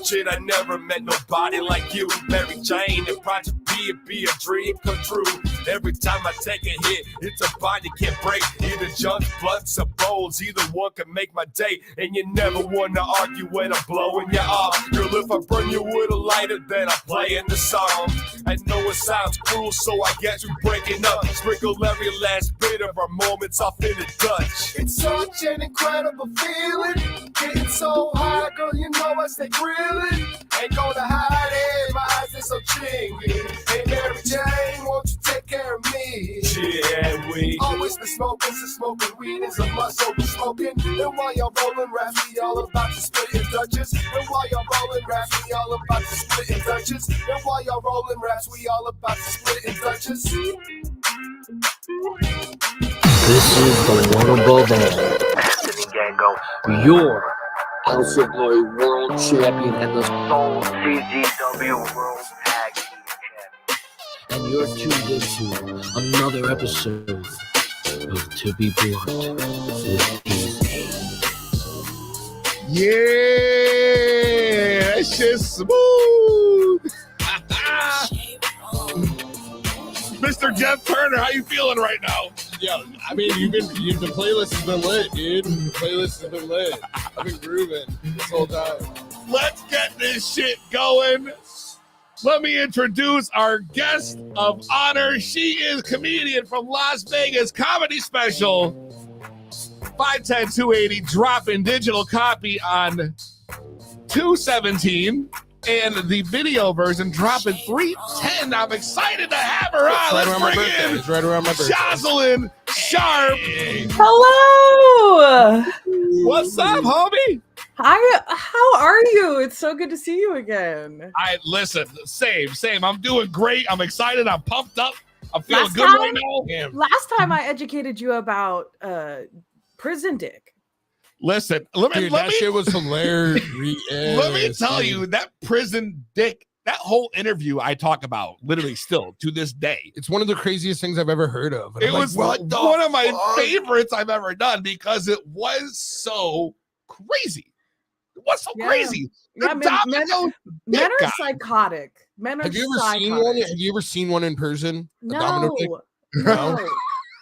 Shit, I never met nobody like you. Mary Jane and Project B, it be a dream come true. Every time I take a hit, it's a bond you can't break. Either Jones, blunts, or bowls, either one can make my day. And you never wanna argue when I'm blowing you off. Girl, if I burn you with a lighter, then I'm playing the song. I know it sounds cruel, so I guess we're breaking up. Sprinkle every last bit of our moments off in the Dutch. It's such an incredible feeling. Getting so high, girl, you know I stay grilling. Ain't gonna hide it, my eyes are so chingy. Hey, Mary Jane, won't you take care of me? Yeah, we always been smoking, so smoking weed is a must, so we smoking. And while y'all rolling raps, we all about to split in Dutchess. And while y'all rolling raps, we all about to split in Dutchess. And while y'all rolling raps, we all about to split in Dutchess. This is the Winnable Band. Your House of Glory World Champion and the Soul CZW World Tag Team Champion. And you're tuned into another episode of To Be Blunt with Peezy. Yeah, that shit's smooth. Mr. Jeff Turner, how you feeling right now? Yeah, I mean, the playlist has been lit, dude. The playlist has been lit. I've been grooving this whole time. Let's get this shit going. Let me introduce our guest of honor. She is comedian from Las Vegas, comedy special. 510-280, dropping digital copy on 2/17. and the video version dropping 3/10. I'm excited to have her on. Let's bring in It's right around my birthday. Jozalyn Sharp. Hello. What's up, homie? Hi. How are you? It's so good to see you again. Listen, same. I'm doing great. I'm excited. I'm pumped up. I'm feeling Last good time- right now. Damn. Last time I educated you about prison dick. Listen, let me Shit was hilarious. let me tell you, that prison dick, that whole interview I talk about literally still to this day. It's one of the craziest things I've ever heard of. And It I'm like, was what the one of my fuck? favorites I've ever done because it was so crazy. It was so Yeah. crazy. Yeah, The men domino are guy. psychotic. Men are Have you ever psychotic. seen one? Have you ever seen one in person? A domino dick? No.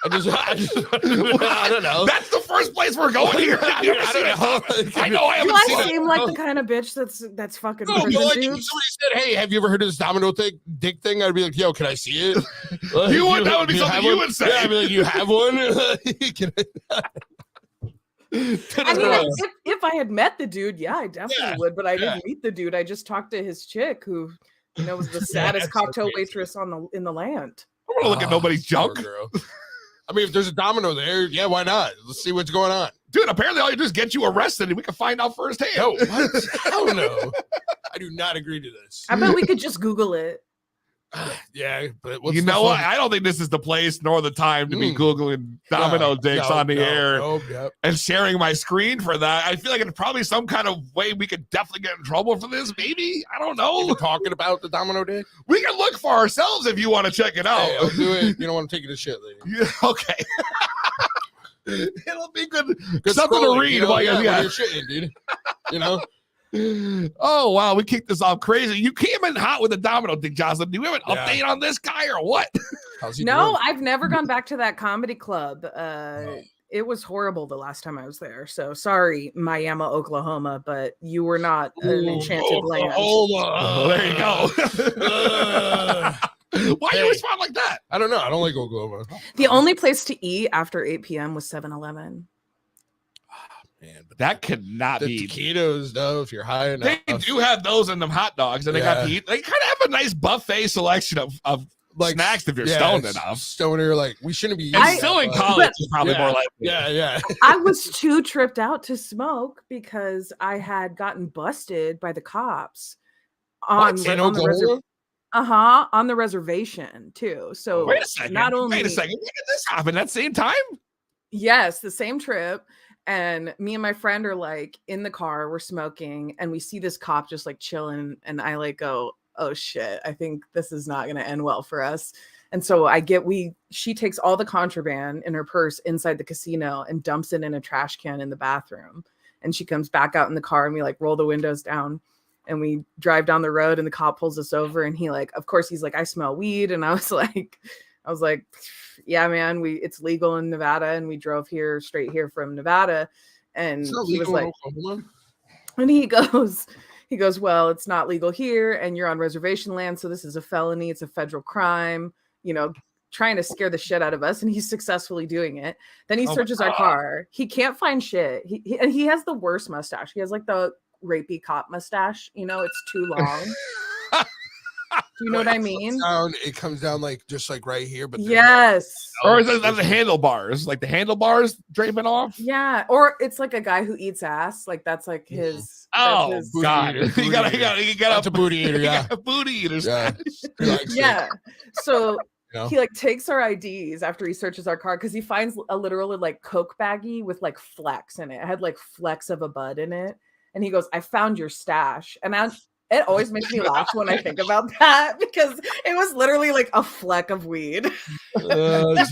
I just I don't know. That's the first place we're going here. Have you ever seen it? I know I Do haven't I seen it. seem like the kind of bitch that's fucking No, prison but like if dudes? somebody said, "Hey, have you ever heard of this domino dick thing?" I'd be like, "Yo, can I see it?" You would- that would be Do something have you one? would say. Yeah, I'd be like, "You have one?" Can I- I mean, if I had met the dude, yeah, I definitely Yeah, would. But I yeah. didn't meet the dude. I just talked to his chick, who, was the saddest that's so cocktail crazy. waitress in the land. I want to look at nobody's poor junk. girl. I mean, if there's a domino there, yeah, why not? Let's see what's going on. Dude, apparently all you do is get you arrested and we can find out firsthand. No, what? Hell no. I do not agree to this. I bet we could just Google it. Yeah, but what's You the know what? fun? I don't think this is the place nor the time to be Mm. Googling domino dicks on the air Yep. and sharing my screen for that. I feel like it's probably some kind of way we could definitely get in trouble for this. Maybe. I don't know. Even talking about the domino dick? We can look for ourselves if you want to check it out. Hey, I'll do it. You don't want to take it to shit later. Yeah, okay. It'll be good. Good Something to scrolling, read you know? while Yeah, you're. when you're shitting, dude. You know? Oh wow, we kicked this off crazy. You came in hot with the domino dick, Jocelyn. Do you have an Yeah. update on this guy or what? How's he No, doing? I've never gone back to that comedy club. It was horrible the last time I was there. So sorry, Miami, Oklahoma, but you were not an enchanted land. Oh, there you go. Why do you Hey. respond like that? I don't know. I don't like Oklahoma. The only place to eat after 8 p.m. was 7-Eleven. Man, but That could not the be. taquitos, though, if you're high enough. They do have those in them hot dogs, and they got Yeah. to eat. They kind of have a nice buffet selection of like snacks if you're yeah, stoned it's enough. Stoner, like, we shouldn't be And eating still that, in but- college but- is probably yeah, more likely. Yeah. I was too tripped out to smoke because I had gotten busted by the cops on What? In on the Oklahoma? on the reservation too. So Wait a second. not only Wait a second. When did this happen? At the same time? yes, the same trip. And me and my friend are like in the car, we're smoking, and we see this cop just like chilling. And I like go, oh shit, I think this is not gonna end well for us. And so she takes all the contraband in her purse inside the casino and dumps it in a trash can in the bathroom. And she comes back out in the car and we like roll the windows down and we drive down the road and the cop pulls us over and of course he's like, I smell weed. And I was like, yeah, man, it's legal in Nevada. And we drove straight here from Nevada. And It's not he was legal in like, Oklahoma? and he goes, well, it's not legal here and you're on reservation land. So this is a felony. It's a federal crime, trying to scare the shit out of us. And he's successfully doing it. Then he Oh my searches our car. He can't find shit. He has the worst mustache. He has like the rapey cop mustache. It's too long. Do you know what I mean? It comes down like just like right here, but Yes. Or is it the handlebars? Like the handlebars draping off? Yeah. Or it's like a guy who eats ass. Like that's like his. Oh that's his- God! Booty You got That's a booty eater, yeah. a booty eater. Yeah. He likes it, Yeah. So you know? he like takes our IDs after he searches our car because he finds a literally like Coke baggie with like flecks in it. It had like flecks of a bud in it. And he goes, I found your stash. And it always makes me laugh when I think about that because it was literally like a fleck of weed. That's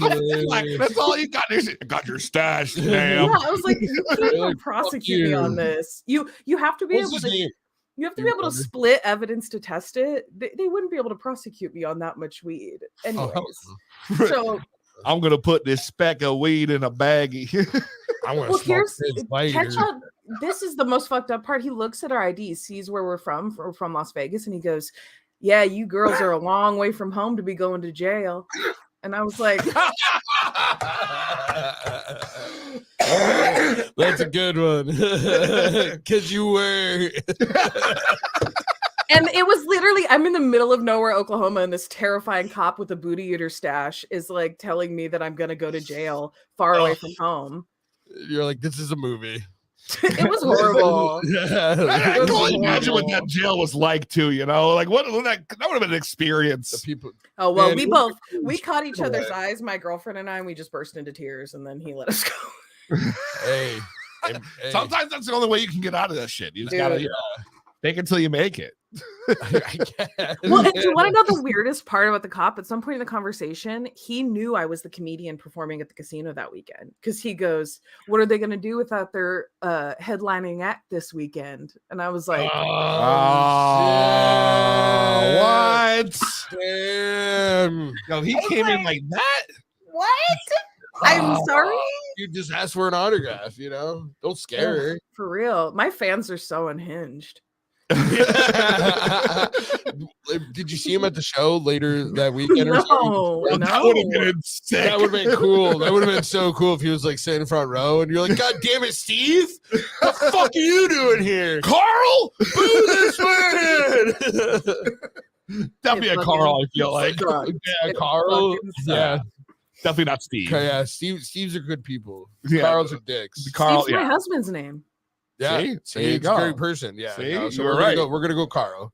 all you got. I got your stash, Yeah, damn. I was like, you can't even Like, prosecute me you. on this. You have to be What's able his to name? you have to be able to split evidence to test it. They wouldn't be able to prosecute me on that much weed. Anyways. So I'm gonna put this speck of weed in a baggie. I want to well, smoke here's this later. Ketchup. This is the most fucked up part. He looks at our ID, sees where we're from Las Vegas, and he goes, yeah, you girls are a long way from home to be going to jail. And I was like, That's a good one. Because you were. And it was literally, I'm in the middle of nowhere, Oklahoma, and this terrifying cop with a booty eater stash is like telling me that I'm gonna go to jail far away from home. You're like, this is a movie. It was horrible. Yeah, I It was can only imagine what horrible. that jail was like too. You know, like that would have been an the experience. people. Oh well, Man, we caught each away. other's eyes, my girlfriend and I, and we just burst into tears, and then he let us go. Hey, hey, Sometimes that's the only way you can get out of that shit. You just Dude. gotta fake it until you make it. I guess. Well, and do you want to know the weirdest part about the cop? At some point in the conversation, he knew I was the comedian performing at the casino that weekend because he goes, "What are they going to do without their headlining act this weekend?" And I was like, What? Damn. No, he I was came in like- like that. "What? I'm sorry." You just asked for an autograph, you know? Don't scare her. For real, my fans are so unhinged. Did you see him at the show later that weekend? Or something? No, That would have no. been sick. That would have been cool. That would have been so cool if he was like sitting in front row and you're like, God damn it, Steve! What the fuck are you doing here? Carl. Boo this man! Definitely a It Carl. I feel fucking like sucked. Yeah, It Carl. fucking Yeah. definitely not Steve. Okay, yeah. Steve's are good people. Yeah. Carl's are dicks. Carl. Steve's my Yeah. husband's name. Yeah. See? See, There you it's go. a great person. Yeah. See? No, so You were we're right. gonna go Carl.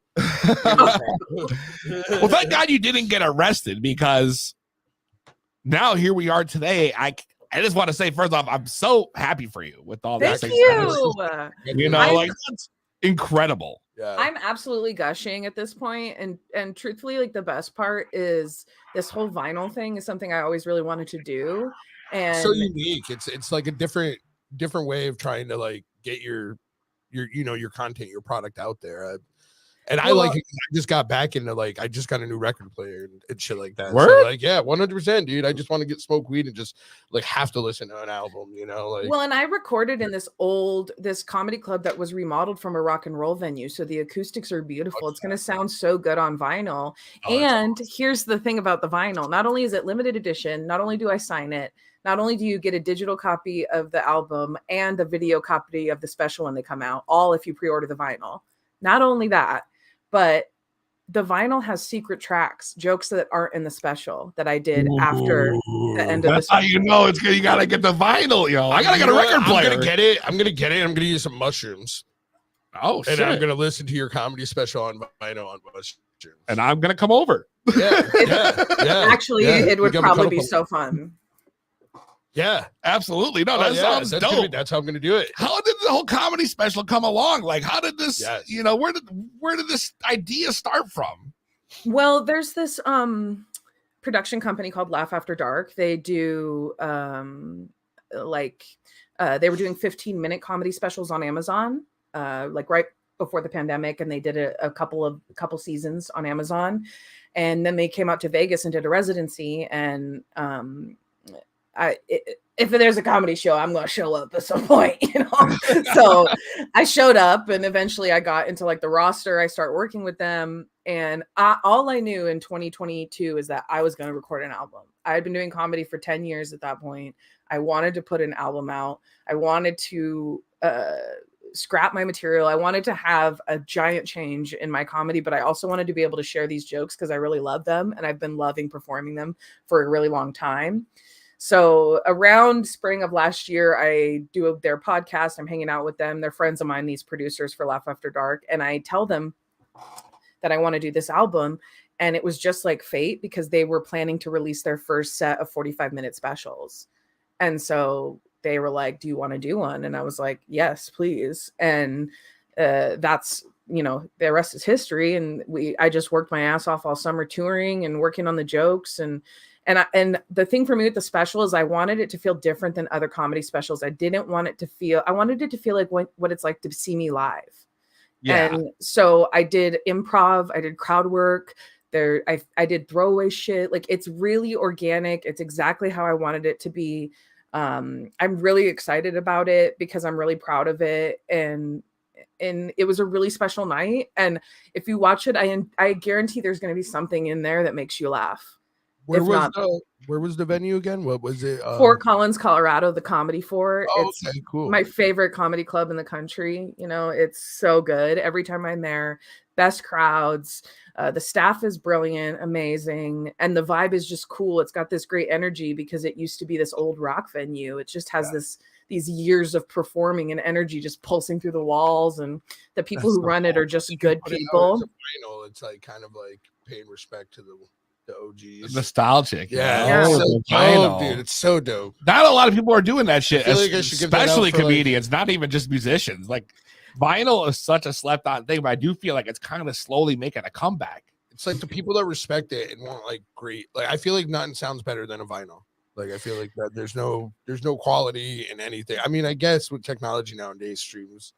Well, thank God you didn't get arrested because now here we are today. I just want to say first off, I'm so happy for you with all that Thank success. you. You know, I'm- like that's incredible. Yeah. I'm absolutely gushing at this point, and truthfully, like the best part is this whole vinyl thing is something I always really wanted to do, and so unique. It's like a different way of trying to like get your content, your product out there. And I like Well- it 'cause I just got back into like I just got a new record player and shit like that. Word? So like yeah, 100%, dude. I just want to get smoke weed and just like have to listen to an album, you know, like well, and I recorded in this comedy club that was remodeled from a rock and roll venue, so the acoustics are beautiful. It's going to sound so good on vinyl. Oh, that's And here's the thing about the vinyl: not only is it limited edition, not only do I sign it, not only do you get a digital copy of the album and a video copy of the special when they come out, all if you pre-order the vinyl. Not only that, but the vinyl has secret tracks, jokes that aren't in the special that I did after the end of the That's how special. you know it's good. You gotta get the vinyl, yo. I gotta get a You know what? record player. I'm gonna get it. I'm gonna use some mushrooms. Oh And shit! I'm gonna listen to your comedy special on vinyl on mushrooms. And I'm gonna come over. Yeah, yeah. Actually, yeah. it would You got me probably caught be up on- so fun. Yeah. Absolutely. No, Oh, that yeah, sounds dope. that's how I'm gonna do it. How did the whole comedy special come along? Like, how did this? Yes. You know, where did this idea start from? Well, there's this production company called Laugh After Dark. They do they were doing 15-minute comedy specials on Amazon, like right before the pandemic, and they did a couple seasons on Amazon, and then they came out to Vegas and did a residency. And if there's a comedy show, I'm going to show up at some point, you know? So I showed up, and eventually I got into like the roster. I start working with them, and all I knew in 2022 is that I was going to record an album. I had been doing comedy for 10 years at that point. I wanted to put an album out. I wanted to scrap my material. I wanted to have a giant change in my comedy, but I also wanted to be able to share these jokes because I really love them, and I've been loving performing them for a really long time. So around spring of last year, I do their podcast. I'm hanging out with them. They're friends of mine, these producers for Laugh After Dark. And I tell them that I want to do this album. And it was just like fate because they were planning to release their first set of 45-minute specials. And so they were like, do you want to do one? And I was like, yes, please. And that's, you know, the rest is history. And I just worked my ass off all summer touring and working on the jokes. And the thing for me with the special is I wanted it to feel different than other comedy specials. I wanted it to feel like what it's like to see me live. Yeah. And so I did improv, I did crowd work there. I did throwaway shit. Like, it's really organic. It's exactly how I wanted it to be. I'm really excited about it because I'm really proud of it. And it was a really special night. And if you watch it, I guarantee there's going to be something in there that makes you laugh. Where if was not the venue again? What was it? Fort Collins, Colorado, the Comedy Fort. Oh, It's okay, cool. my favorite comedy club in the country. You know, it's so good. Every time I'm there, best crowds. The staff is brilliant, amazing, and the vibe is just cool. It's got this great energy because it used to be this old rock venue. It just has these years of performing and energy just pulsing through the walls, and the people who run it are just good people. It's like kind of like paying respect to the OGs. Nostalgic. Yeah. It's so dope, dude. It's so dope. Not a lot of people are doing that shit, I feel like I should give that out especially for, like- comedians, not even just musicians. Like vinyl is such a slept on thing, but I do feel like it's kind of slowly making a comeback. It's like the people that respect it and want like great, like I feel like nothing sounds better than a vinyl. Like I feel like that there's no quality in anything. I mean, I guess with technology nowadays, streams,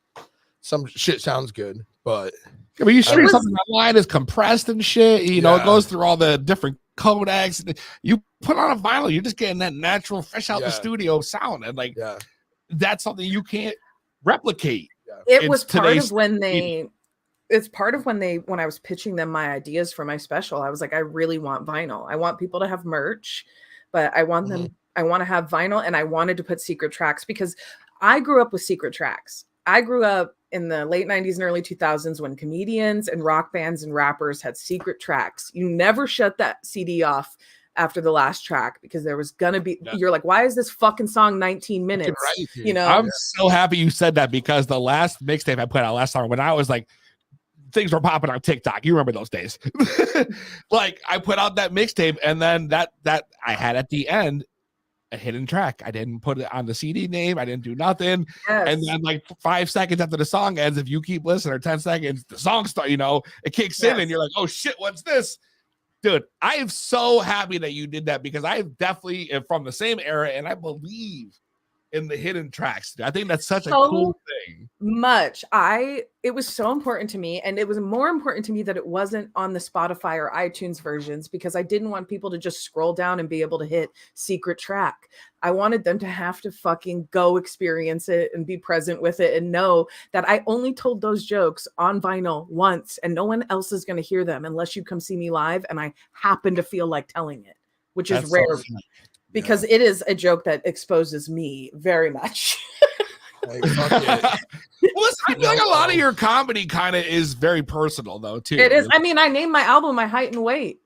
some shit sounds good, but I mean, you stream something online is compressed and shit. You know, it goes through all the different codecs. You put on a vinyl, you're just getting that natural, fresh out the studio sound, and like that's something you can't replicate. It was part of when they. It's part of when I was pitching them my ideas for my special. I was like, I really want vinyl. I want people to have merch, but I want them. I want to have vinyl, and I wanted to put secret tracks because I grew up with secret tracks. I grew up in the late 90s and early 2000s when comedians and rock bands and rappers had secret tracks. You never shut that CD off after the last track because there was gonna be you're like, why is this fucking song 19 minutes? Right, you know, I'm so happy you said that because the last mixtape I put out last summer when I was like things were popping on TikTok. You remember those days. Like I put out that mixtape and then that I had at the end a hidden track. I didn't put it on the CD name. I didn't do nothing. And then like 5 seconds after the song ends, if you keep listening, or 10 seconds, the song starts, you know, it kicks in and you're like, oh shit, what's this? Dude, I am so happy that you did that because I definitely am from the same era and I believe in the hidden tracks. I think that's such a cool thing. It was so important to me, and it was more important to me that it wasn't on the Spotify or iTunes versions because I didn't want people to just scroll down and be able to hit secret track. I wanted them to have to fucking go experience it and be present with it and know that I only told those jokes on vinyl once and no one else is going to hear them unless you come see me live and I happen to feel like telling it, which is rare. Because it is a joke that exposes me very much. Like, fuck it. Well, I feel like a lot of your comedy kind of is very personal, though, too. It is. I mean, I named my album My Height and Weight.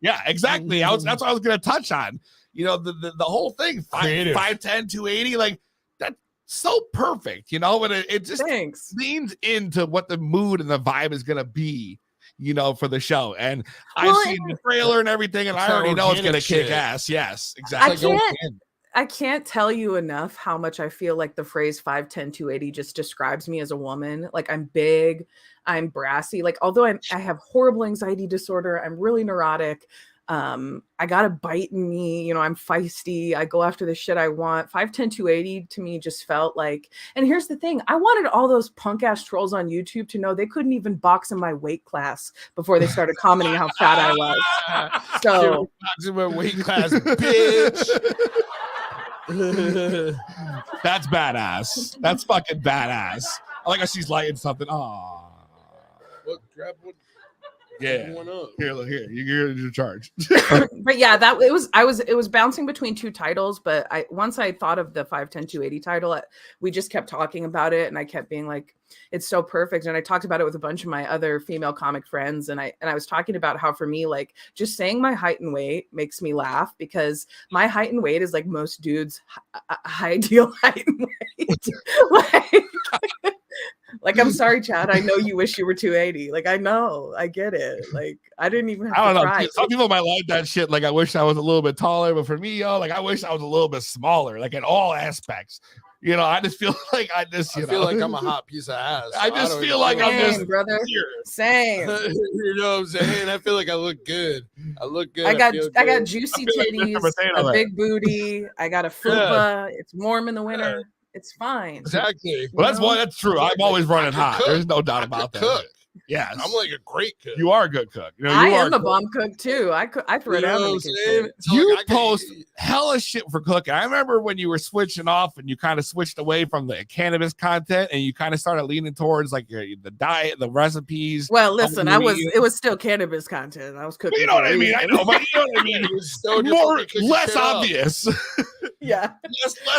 Yeah, exactly. That's what I was going to touch on. You know, the whole thing, 5'10", 280, like that's so perfect, you know, but it just leans into what the mood and the vibe is going to be. You know, for the show, and I've seen the trailer and everything, and I already know it's gonna kick ass. Yes, exactly. I can't tell you enough how much I feel like the phrase 5'10", 280 just describes me as a woman. Like I'm big, I'm brassy. Like although I have horrible anxiety disorder, I'm really neurotic. I got a bite in me, you know, I'm feisty. I go after the shit I want. 5'10", 280 to me just felt like, and here's the thing. I wanted all those punk ass trolls on YouTube to know they couldn't even box in my weight class before they started commenting how fat I was. So box in my weight class, bitch. That's badass. That's fucking badass. I like how she's lighting something. Oh, what? Grab one. Yeah, here, look here. You're in charge. But yeah, it was bouncing between two titles. But once I thought of the 5'10", 280 title, we just kept talking about it, and I kept being like, "It's so perfect." And I talked about it with a bunch of my other female comic friends, and I was talking about how for me, like just saying my height and weight makes me laugh because my height and weight is like most dudes' ideal height and weight. Like, I'm sorry, Chad. I know you wish you were 280. Like, I know. I get it. Like, I didn't even have to try. Some people might like that shit. Like, I wish I was a little bit taller. But for me, yo, like, I wish I was a little bit smaller, like in all aspects. You know, I just feel like I feel like I'm a hot piece of ass. I just feel like I'm just brother. Same. You know what I'm saying? I feel like I look good. I got juicy titties, a big booty. I got a fupa. It's warm in the winter. It's fine. Exactly. Well, that's true. I'm always running hot. There's no doubt about that. Yes, I'm like a great cook. you are a good cook. You know, I you are am a bomb cook too. I throw You know down in what the I'm kitchen. saying? So, You like, I can- post hella shit for cooking. I remember when you were switching off and you kind of switched away from the cannabis content and you kind of started leaning towards like the diet, the recipes. Well, listen, how you eat. it was still cannabis content. I was cooking. You know for what a I mean? I reason. know, but you know what I mean. It was so More, different cooking less shit up. obvious. Yeah.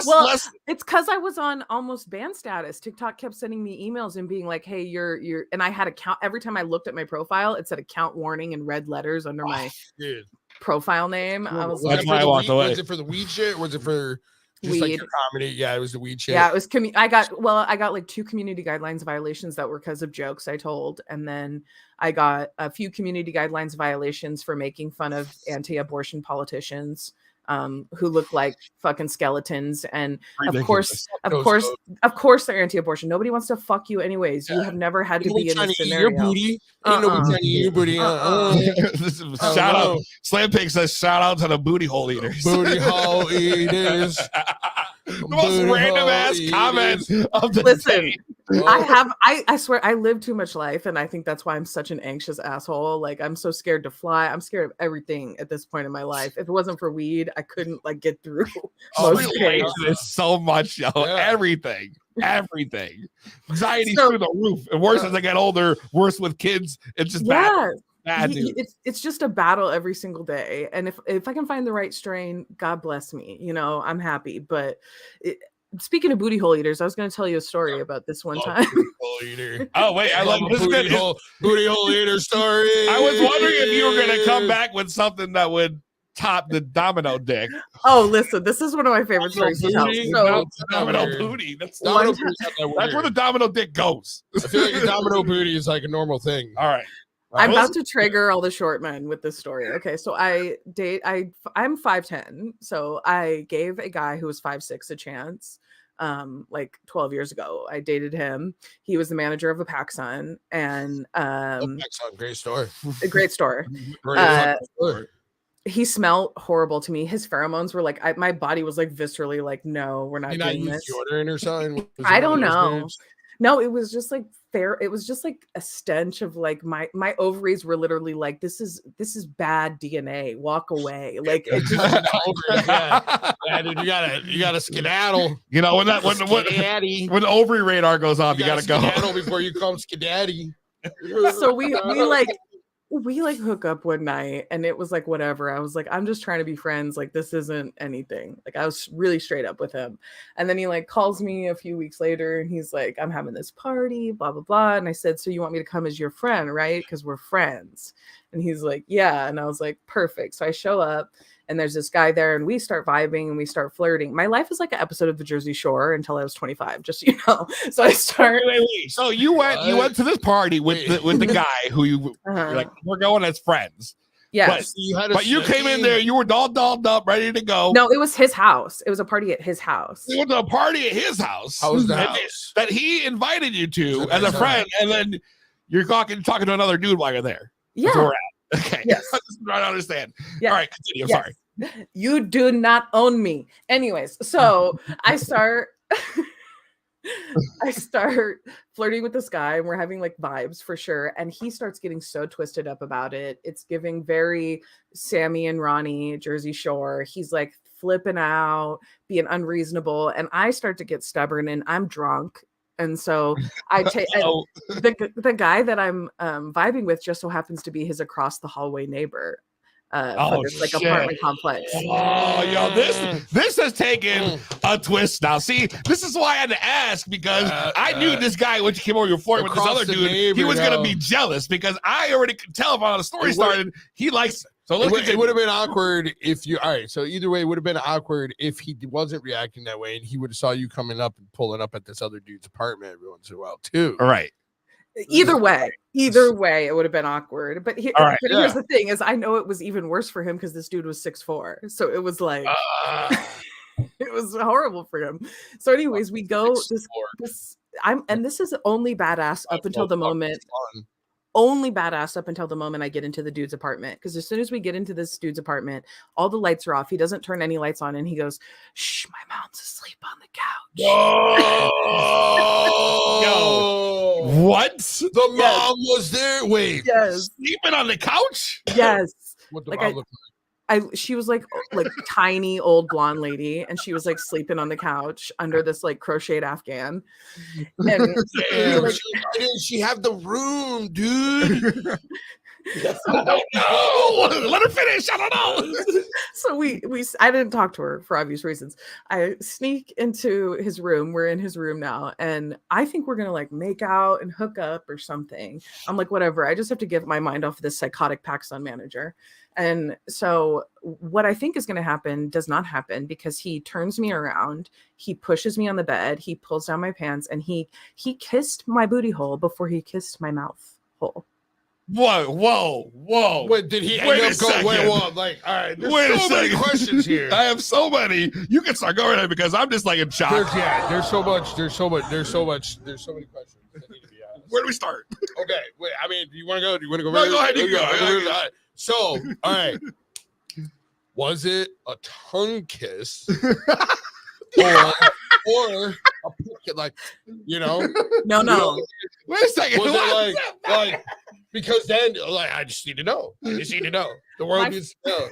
Well, Well, it's because I was on almost ban status. TikTok kept sending me emails and being like, "Hey, you're," and I had account. Every time I looked at my profile, it said account warning in red letters under my Dude. profile name. I was That's like, why I walked away. Was it for the weed shit? Or was it for just like Weed. your comedy? Yeah, it was the weed shit. yeah, it was. I got like 2 community guidelines violations that were because of jokes I told, and then I got a few community guidelines violations for making fun of anti-abortion politicians. Who look like fucking skeletons, and Ridiculous. of course, they're anti-abortion. Nobody wants to fuck you, anyways. You have never had to be in this scenario. Your booty. Ain't nobody trying to eat your booty. Shout out. Slam Pig says shout out to the booty hole eaters. Booty hole eaters. The most random ass comments of the Listen, day. I swear I live too much life, and I think that's why I'm such an anxious asshole. Like, I'm so scared to fly. I'm scared of everything at this point in my life. If it wasn't for weed, I couldn't like get through most days. It's so much, yo. Yeah. Everything. Anxiety's So- through the roof. And worse as I get older, worse with kids. It's just bad. Bad news. It's just a battle every single day, and if I can find the right strain, God bless me. You know, I'm happy. But speaking of booty hole eaters, I was going to tell you a story about this one time. Booty hole eater. Oh, wait. I love this. booty hole eater story. I was wondering if you were going to come back with something that would top the domino dick. Oh, listen, this is one of my favorite stories to tell. booty? So, Domino weird. booty. That's Domino One booty's not that where weird. the domino dick goes. I feel like a domino booty is like a normal thing. All right. I'm about to trigger all the short men with this story. Okay, so I'm 5'10", so I gave a guy who was 5'6" a chance. Like 12 years ago, I dated him. He was the manager of a PacSun, and Great store. a great store. Great fucking store. He smelled horrible to me. His pheromones were like, my body was like viscerally like, no, we're not You not doing use this. deodorant or something? Was it I one don't of those know. dudes? No, it was just like fair. It was just like a stench of like my ovaries were literally like, this is bad DNA. Walk away. Like it just Yeah, dude, you gotta skedaddle. You know, when the ovary radar goes off, you gotta go. Skedaddle before you come skedaddy. so we like hook up one night, and it was like whatever. I was like, I'm just trying to be friends. Like, this isn't anything. Like, I was really straight up with him. And then he like calls me a few weeks later, and he's like, I'm having this party, blah blah blah. And I said, so you want me to come as your friend, right? Because we're friends. And he's like, yeah. And I was like, perfect. So I show up, and there's this guy there, and we start vibing and we start flirting. My life is like an episode of The Jersey Shore until I was 25, just so you know. So I start. Wait. So you went to this party with the guy who you're like, we're going as friends. Yes. But you came in there, you were all dolled up, ready to go. No, it was his house. It was a party at his house. You went to a party at his house. How was the house? That he invited you to Is it as a nice friend, and then you're talking to another dude while you're there. Yeah. That's where we're at. Okay. Yes. I just trying to understand. Yes. All right, continue. I'm Yes. sorry. You do not own me. Anyways, so I start flirting with this guy, and we're having like vibes for sure. And he starts getting so twisted up about it. It's giving very Sammy and Ronnie, Jersey Shore. He's like flipping out, being unreasonable. And I start to get stubborn, and I'm drunk. And so I take the guy that I'm vibing with just so happens to be his across the hallway neighbor. For this like apartment complex. Oh, yo, this has taken a twist now. See, this is why I had to ask, because I knew this guy when you came over, you were flirting with this other dude. He was gonna be jealous because I already could tell by how the story started. He likes it. So It would have been awkward if you. All right, so either way, it would have been awkward if he wasn't reacting that way, and he would have saw you coming up and pulling up at this other dude's apartment every once in a while too. All right. Either way, it would have been awkward. But here's the thing: is I know it was even worse for him because this dude was 6'4", so it was like it was horrible for him. So, anyways, we go. This is only badass up until the moment. only badass up until the moment I get into the dude's apartment. Because as soon as we get into this dude's apartment, all the lights are off. He doesn't turn any lights on, and he goes, "Shh, my mom's asleep on the couch." Yo, what? The mom was there. Wait, Yes. Sleeping on the couch? Yes. what the Like, mom looked she was like tiny old blonde lady, and she was like sleeping on the couch under this like crocheted Afghan. And Damn, like, why didn't she have the room, dude? Oh, no! Let her finish. I don't know. so I didn't talk to her for obvious reasons. I sneak into his room. We're in his room now, and I think we're gonna like make out and hook up or something. I'm like, whatever. I just have to get my mind off this psychotic PacSun manager. And so what I think is going to happen does not happen, because he turns me around, he pushes me on the bed, he pulls down my pants, and he kissed my booty hole before he kissed my mouth hole. Whoa. Wait, did he Wait end a up going? second. Wait, well, like, all right. There's Wait a so many second. questions here. I have so many. You can start going ahead because I'm just like in shock. There's so many questions that need to be asked. Where do we start? Okay, wait. I mean, do you want to go? Do you want to go? No, first? go ahead, you Okay, go. all right. So, all right. Was it a tongue kiss? or a like, you know? No. Wait a second. Was What? it like because then like I just need to know. The world needs to know.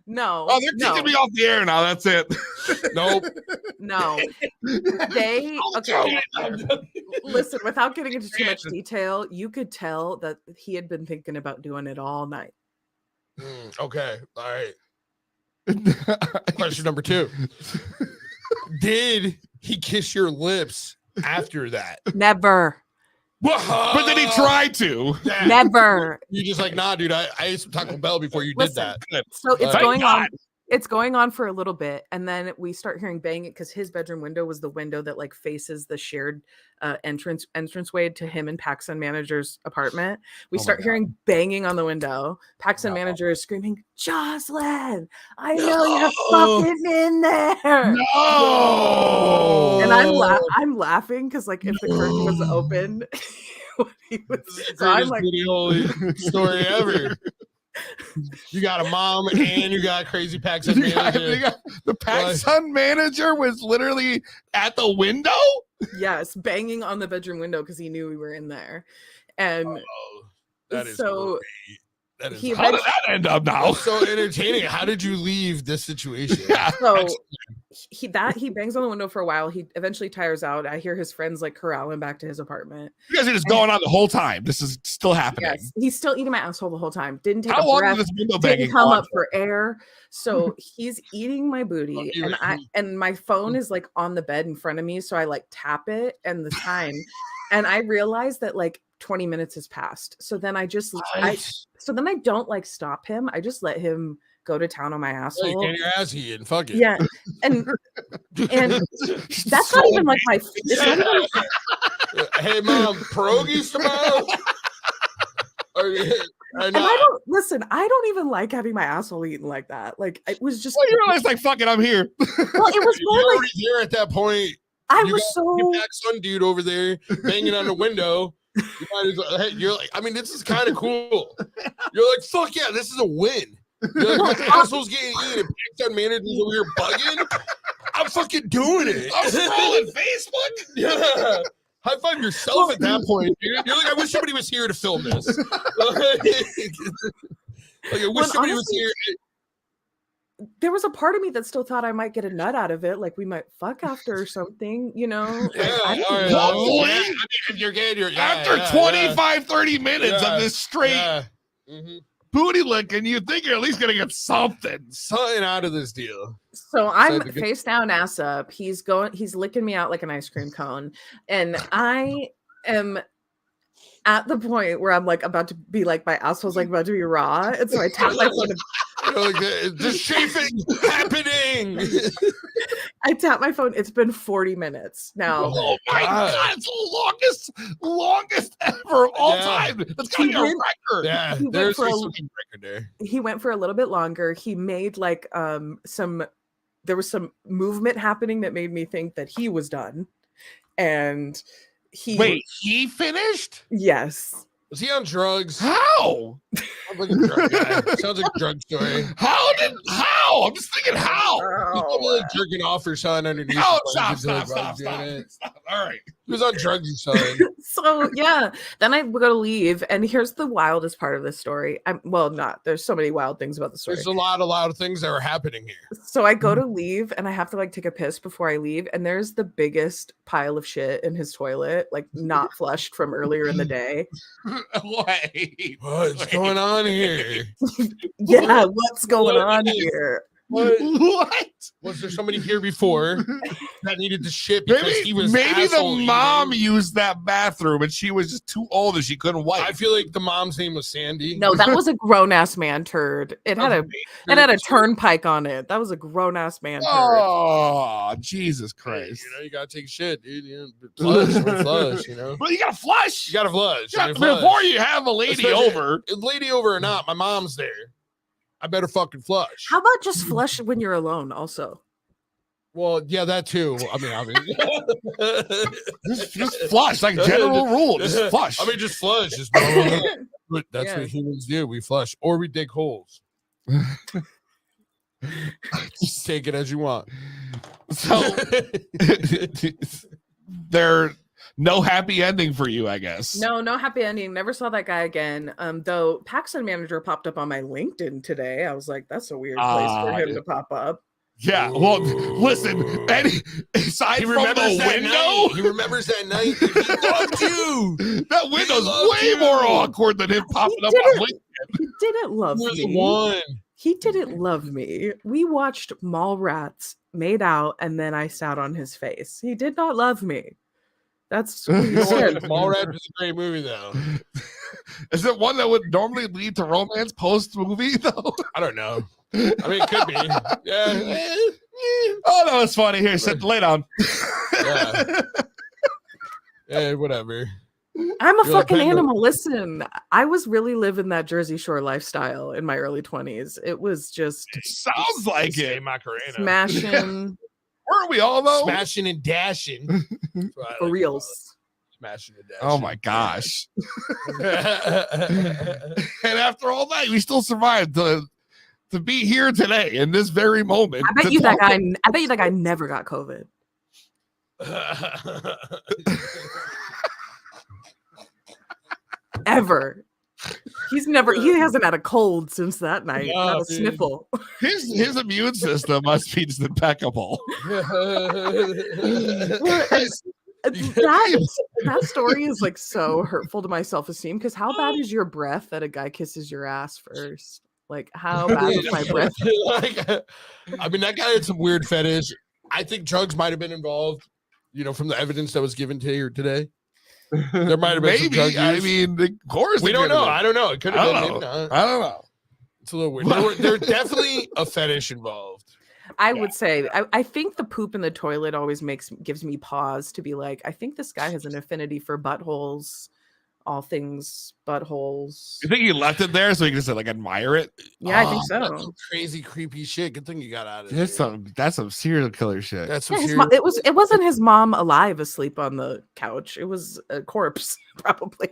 No. Oh, they're kicking me off the air now. That's it. Nope. No. They okay. Listen, without getting into too much detail, you could tell that he had been thinking about doing it all night. Okay. All right. Question number 2. Did he kiss your lips after that? Never. But then he tried to. Yeah. Never. You just like, nah, dude, I ate some Taco Bell before you did that. So it's Thank going God. on. It's going on for a little bit, and then we start hearing banging because his bedroom window was the window that like faces the shared entranceway to him and PacSun manager's apartment. We start hearing banging on the window. PacSun manager is screaming, "Jozalyn, I know you're fucking in there." No. And I'm laughing because like if the curtain was open, he was, so I'm like, holy story ever. You got a mom and you got a crazy PacSun manager. The PacSun manager was literally at the window. yes, banging on the bedroom window because he knew we were in there. And That is so great. That is How did that end up now? so entertaining. How did you leave this situation? Yeah. so he bangs on the window for a while. He eventually tires out. I hear his friends like corral him back to his apartment. You guys are just going on the whole time. This is still happening. Yes, he's still eating my asshole the whole time. Didn't take How a long breath. did this window Didn't banging come go on up for air. So he's eating my booty, and my phone is like on the bed in front of me. So I like tap it and the time, and I realize that like 20 minutes has passed. So then I don't like stop him. I just let him go to town on my asshole. You get your ass eaten. Fuck it. Yeah, and that's not even like my. It's not even, Hey mom, pierogies tomorrow. and I don't listen. I don't even like having my asshole eaten like that. Like it was just. Well, you realize, like, fuck it, I'm here. Well, it was You're more like already there at that point. I You was got so. your PacSun dude over there banging on the window. You might as well, hey, you're like, I mean, this is kind of cool. You're like, fuck yeah, this is a win. You're like, my asshole's getting eaten. PacSun manager's over here bugging. I'm fucking doing it. I'm scrolling Facebook. Yeah. High five yourself at that point, dude. You're like, I wish somebody was here to film this. Like, I wish somebody was here. There was a part of me that still thought I might get a nut out of it, like we might fuck after or something, you know? Like, Yeah, I didn't all right. know. Hopefully. Yeah, I mean, if you're good, you're After 25, 30 minutes Yeah. of this straight Yeah. Mhm. booty licking, you think you're at least gonna get something. Something out of this deal. So I'm the good- face down, ass up. He's licking me out like an ice cream cone. And I am at the point where I'm like about to be like, my asshole's like about to be raw. And so I tap my phone. You're like, the chafing happening. I tap my phone. It's been 40 minutes now. Oh my God. God, it's the longest ever of all Yeah. time. That's gotta be a went- record. Yeah, He went there's for a a- fucking record there. He went for a little bit longer. He made like there was some movement happening that made me think that he was done. And Wait, he finished? Yes. Was he on drugs? How? Sounds like a drug guy. Sounds like a drug story. How? I'm just thinking how. He's probably like jerking off or something underneath. Oh, his stop. doing it. All right. He was on drugs or something. So yeah, then I go to leave, and here's the wildest part of this story. There's so many wild things about the story. There's a lot of things that are happening here. So I go to leave, and I have to like take a piss before I leave, and there's the biggest pile of shit in his toilet, like not flushed from earlier in the day. Wait. What's going on here? Yeah, what's going on here? What? What? Was there somebody here before that needed to shit because he was Maybe the asshole mom eating? used that bathroom and she was just too old and she couldn't wipe. I feel like the mom's name was Sandy. No, that was a grown ass man turd. It had a turnpike on it. That was a grown ass man turd. Oh, Jesus Christ! You know, you gotta take shit, dude. You know, flush. You know, Well, you gotta flush. you gotta flush. You gotta- before you have a lady over. lady over or not, my mom's there. I better fucking flush. How about just flush when you're alone? Also, Well, yeah, that too. I mean, obviously. Just flush, like general rule. Just flush. I mean, just flush. Just that's Yeah. what humans do. We flush or we dig holes. Just take it as you want. So there no happy ending for you, I guess. no happy ending. Never saw that guy again. Though Paxton Manager popped up on my LinkedIn today. I was like, that's a weird place for him to pop up. Yeah. Well, listen. Aside from the window, He remembers that night. He loved you. that window's loved way you. more awkward than him popping up on LinkedIn. He didn't love You're the me. one. He didn't love me. We watched Mallrats, made out, and then I sat on his face. He did not love me. That's what he said. Mallrats is a great movie, though. Is it one that would normally lead to romance post movie though? I don't know. I mean, it could be. Yeah. Oh no, it's funny. Here, sit, lay down. Yeah. Yeah, whatever. I'm a You're like fucking Panda. animal. Listen, I was really living that Jersey Shore lifestyle in my early 20s. It was just Sounds like Say it. Macarena. smashing Weren't we all though? Smashing and dashing. That's what I like for to call reals. it. Smashing and dashing. Oh my gosh. And after all that, we still survived to be here today in this very moment. I bet to you that talk- guy never got COVID. Ever. He hasn't had a cold since that night. No, Not a dude. sniffle. His immune system must be just impeccable. That story is like so hurtful to my self-esteem because how bad is your breath that a guy kisses your ass first? Like how bad is my breath? I mean, that guy had some weird fetish. I think drugs might have been involved, you know, from the evidence that was given to you today. There might have been some drug Maybe. I use. mean, of course. We it don't could've know. been. I don't know. It could I have don't been. know. Maybe not. I don't know. It's a little weird. There's definitely a fetish involved. I would say I think the poop in the toilet always gives me pause to be like, I think this guy has an affinity for buttholes, all things buttholes. You think he left it there so he can just like admire it? Yeah, I think That's so. some crazy, creepy shit. Good thing you got out of it. That's some serial killer shit. That's Yeah, some his serious. it wasn't his mom alive asleep on the couch. It was a corpse, probably.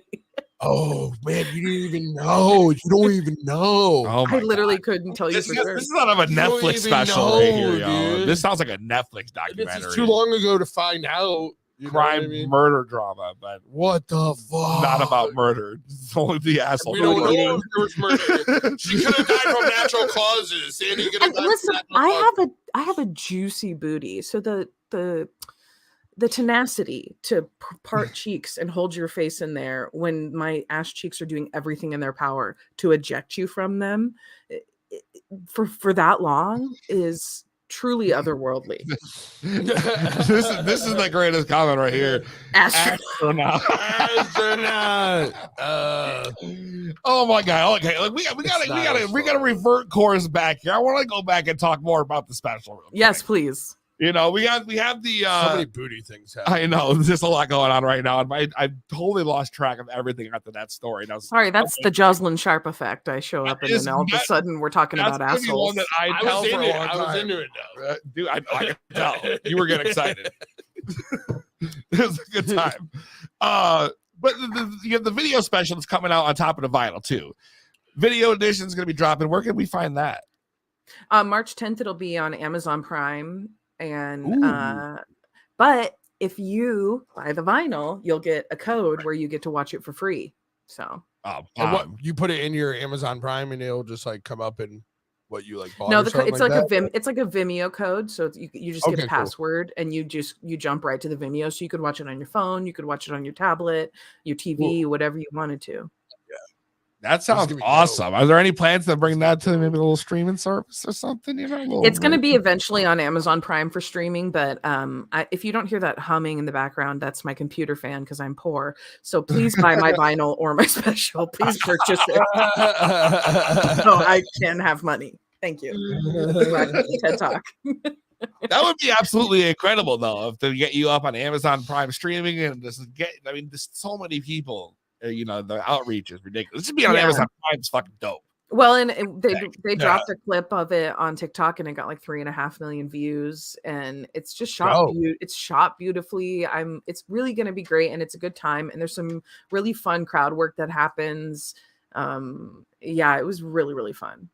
Oh man, you didn't even know. You don't even know. Oh my I literally couldn't tell you This for is, sure. this is out of a You don't Netflix even special right know, here, yo. dude. This sounds like a Netflix This documentary. is too long ago to find out. You know Crime, what I mean? murder drama, but What the fuck? not about murder. It's only the asshole. We don't know eating. if there was murder. She could have died from natural causes. Sandy could have And died listen, from natural causes. I have a juicy booty, so the tenacity to part cheeks and hold your face in there when my ass cheeks are doing everything in their power to eject you from them for that long is truly otherworldly. this is the greatest comment right here. Astronaut. Astronaut. Oh my god. Okay, like we gotta revert course back here. I want to go back and talk more about the special. Real quick. Yes, please. You know, we have the So many booty things happen. I know there's a lot going on right now, and I totally lost track of everything after that story. Now, Sorry, that's the Jozalyn Sharp effect. I show up and is then all of a that- sudden we're talking that's about gonna be one assholes. that I I tell was for into a it. long I was time. into it though. Dude, I can tell you were getting excited. It was a good time. But you have the video special that's coming out on top of the vinyl too. Video edition is going to be dropping. Where can we find that? March 10th, it'll be on Amazon Prime. And but if you buy the vinyl, you'll get a code where you get to watch it for free. So and what you put it in your Amazon Prime and it'll just like come up and what you like bought. No, it's like that? it's like a Vimeo code. So you just get a password and you jump right to the Vimeo. So you could watch it on your phone, you could watch it on your tablet, your TV, whatever you wanted to. That sounds awesome. Are there any plans to bring that to maybe a little streaming service or something? It's going to be eventually on Amazon Prime for streaming, but if you don't hear that humming in the background, that's my computer fan because I'm poor. So please buy my vinyl or my special. Please purchase it so I can have money. Thank you. TED Talk. That would be absolutely incredible, though, if they get you up on Amazon Prime streaming and there's so many people. The outreach is ridiculous. This should be on Amazon Prime. It's fucking dope. Well, and they dropped a clip of it on TikTok, and it got like 3.5 million views, and it's just shot. It's shot beautifully. It's really going to be great, and it's a good time. And there's some really fun crowd work that happens. It was really, really fun.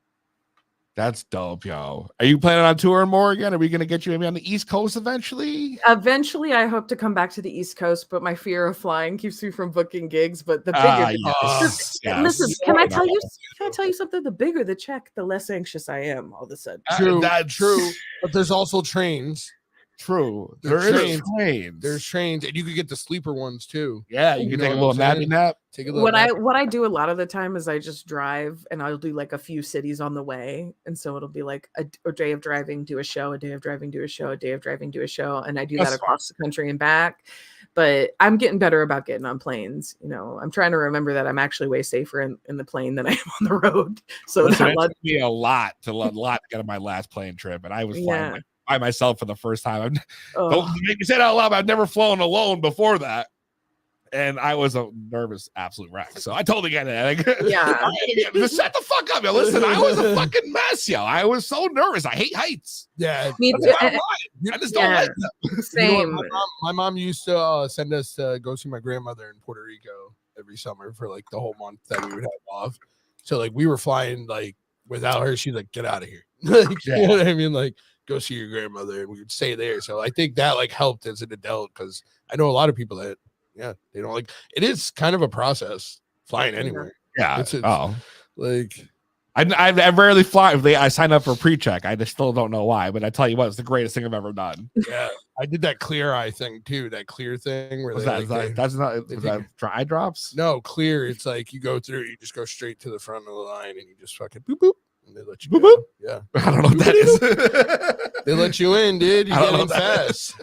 That's dope, yo. Are you planning on touring more again? Are we going to get you maybe on the East Coast eventually? Eventually, I hope to come back to the East Coast, but my fear of flying keeps me from booking gigs. But the bigger, listen, can I tell you something? The bigger the check, the less anxious I am. All of a sudden, true. But there's also trains. True. There's trains, and you could get the sleeper ones too. Yeah, you can take a little nappy nap. What I do a lot of the time is I just drive, and I'll do like a few cities on the way, and so it'll be like a day of driving, do a show, a day of driving, do a show, a day of driving, do a show, and I do that across the country and back. But I'm getting better about getting on planes. I'm trying to remember that I'm actually way safer in the plane than I am on the road. So it took me a lot to get on my last plane trip, and I was flying by myself for the first time. Don't make me say that out loud. I've never flown alone before that, and I was a nervous absolute wreck. So I totally get it. Just shut the fuck up, yo. Listen, I was a fucking mess, yo. I was so nervous. I hate heights. Yeah, me too. I just don't like them. Same. My mom used to send us to go see my grandmother in Puerto Rico every summer for like the whole month that we would have off. So like we were flying like without her. She's like, get out of here. You know what I mean? Like, go see your grandmother, and we would stay there. So I think that like helped as an adult, because I know a lot of people that they don't like it. Is kind of a process flying anywhere. It's like I rarely fly. I sign up for pre-check. I just still don't know why, but I tell you what, it's the greatest thing I've ever done. Yeah, I did that Clear Eye thing too. That Clear thing where that's not dry drops. No, Clear. It's like you go through, you just go straight to the front of the line, and you just fucking boop boop. And they let you boop, boop. Yeah, I don't know what that is. They let you in, dude. You get in fast.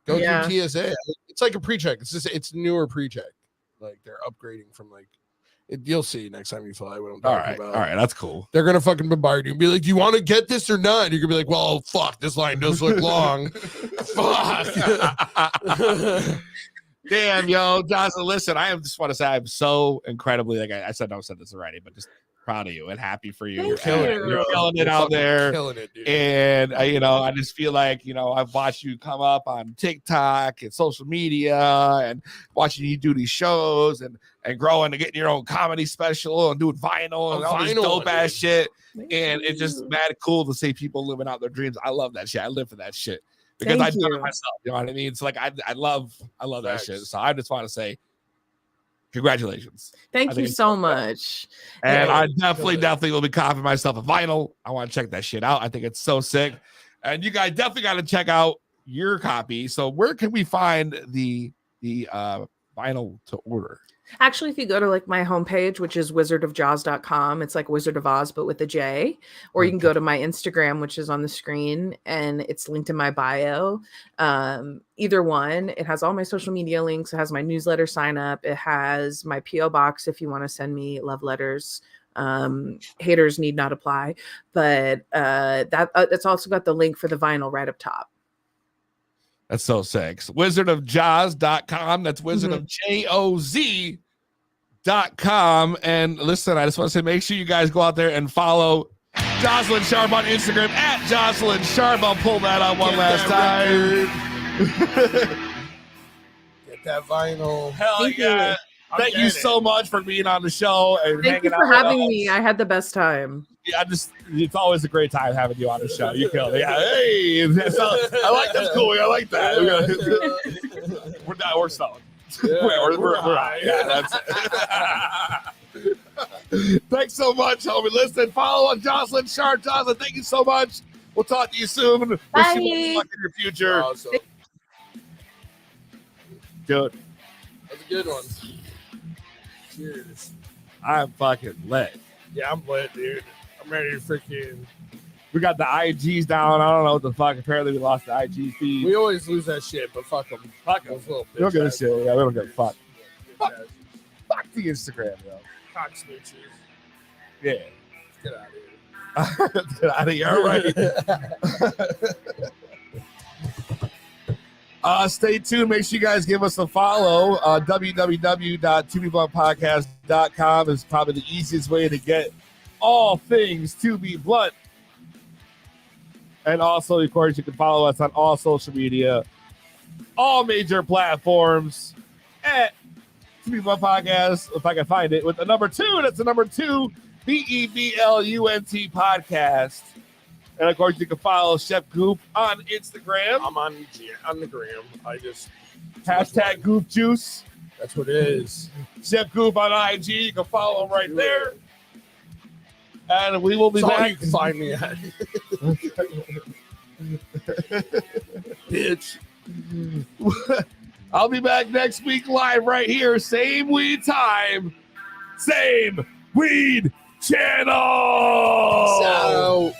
Go through TSA. It's like a pre-check. It's newer pre-check. Like they're upgrading from like. You'll see next time you fly what I'm talking about. All right, that's cool. They're gonna fucking bombard you and be like, "Do you want to get this or not?" And you're gonna be like, "Well, fuck, this line does look long." Fuck. Damn, yo, Jozalyn, listen, I just want to say I'm so incredibly, like I said this already, but just proud of you and happy for you. You're killing it out there. Killing it, dude. And I just feel like, I've watched you come up on TikTok and social media and watching you do these shows and growing to getting your own comedy special and doing vinyl and all this dope ass shit. And it's just mad cool to see people living out their dreams. I love that shit. I live for that shit. Because I've done it myself, you know what I mean? It's like I love that shit. So I just want to say congratulations. Thank you so much. And I definitely will be copying myself a vinyl. I want to check that shit out. I think it's so sick. And you guys definitely got to check out your copy. So where can we find the vinyl to order? Actually, if you go to like my homepage, which is wizardofjoz.com, it's like Wizard of Oz, but with a J, or you can go to my Instagram, which is on the screen, and it's linked in my bio. Either one, it has all my social media links. It has my newsletter sign up. It has my PO box if you want to send me love letters. Haters need not apply, but it's also got the link for the vinyl right up top. That's so sick. Wizardofjoz.com. That's wizardofjoz.com. And listen, I just want to say, make sure you guys go out there and follow Jozalyn Sharp on Instagram at Jozalyn Sharp. I'll pull that out one last time. Get that vinyl. Hell Thank yeah. you. Thank you so much for being on the show and Thank you hanging for out with having us. me. I had the best time. Yeah, it's always a great time having you on the show. You killed it. Yeah, hey, so, I like that's cool. I like that. We're stoned. We're high. Yeah, that's it. Thanks so much, homie. Listen, follow on Jozalyn Sharp. Jozalyn, thank you so much. We'll talk to you soon. Wish you luck in your future. Awesome. Dude, That's a good one. Cheers. I'm fucking lit. Yeah, I'm lit, dude. I'm ready to freaking. We got the IGs down. I don't know what the fuck. Apparently, we lost the IG feed. We always lose that shit, but fuck them. Fuck them. We don't give a shit. Yeah, we don't give a fuck. Fuck the Instagram, yo. Cock smooches. Yeah. Get out of here. Let's get out of here. All right. Stay tuned. Make sure you guys give us a follow. www.tobebluntpodcast.com is probably the easiest way to get all things To Be Blunt. And also, of course, you can follow us on all social media, all major platforms at To Be Blunt Podcast. If I can find it with the number 2, that's the number 2, BEBLUNT Podcast. And of course, you can follow Chef Goof on Instagram. I'm on the gram. I just hashtag Goof Juice. That's what it is. Chef Goof on IG. You can follow him right there. And we will be That's all back. you can find me at. Bitch. I'll be back next week live right here. Same weed time. Same weed channel. So.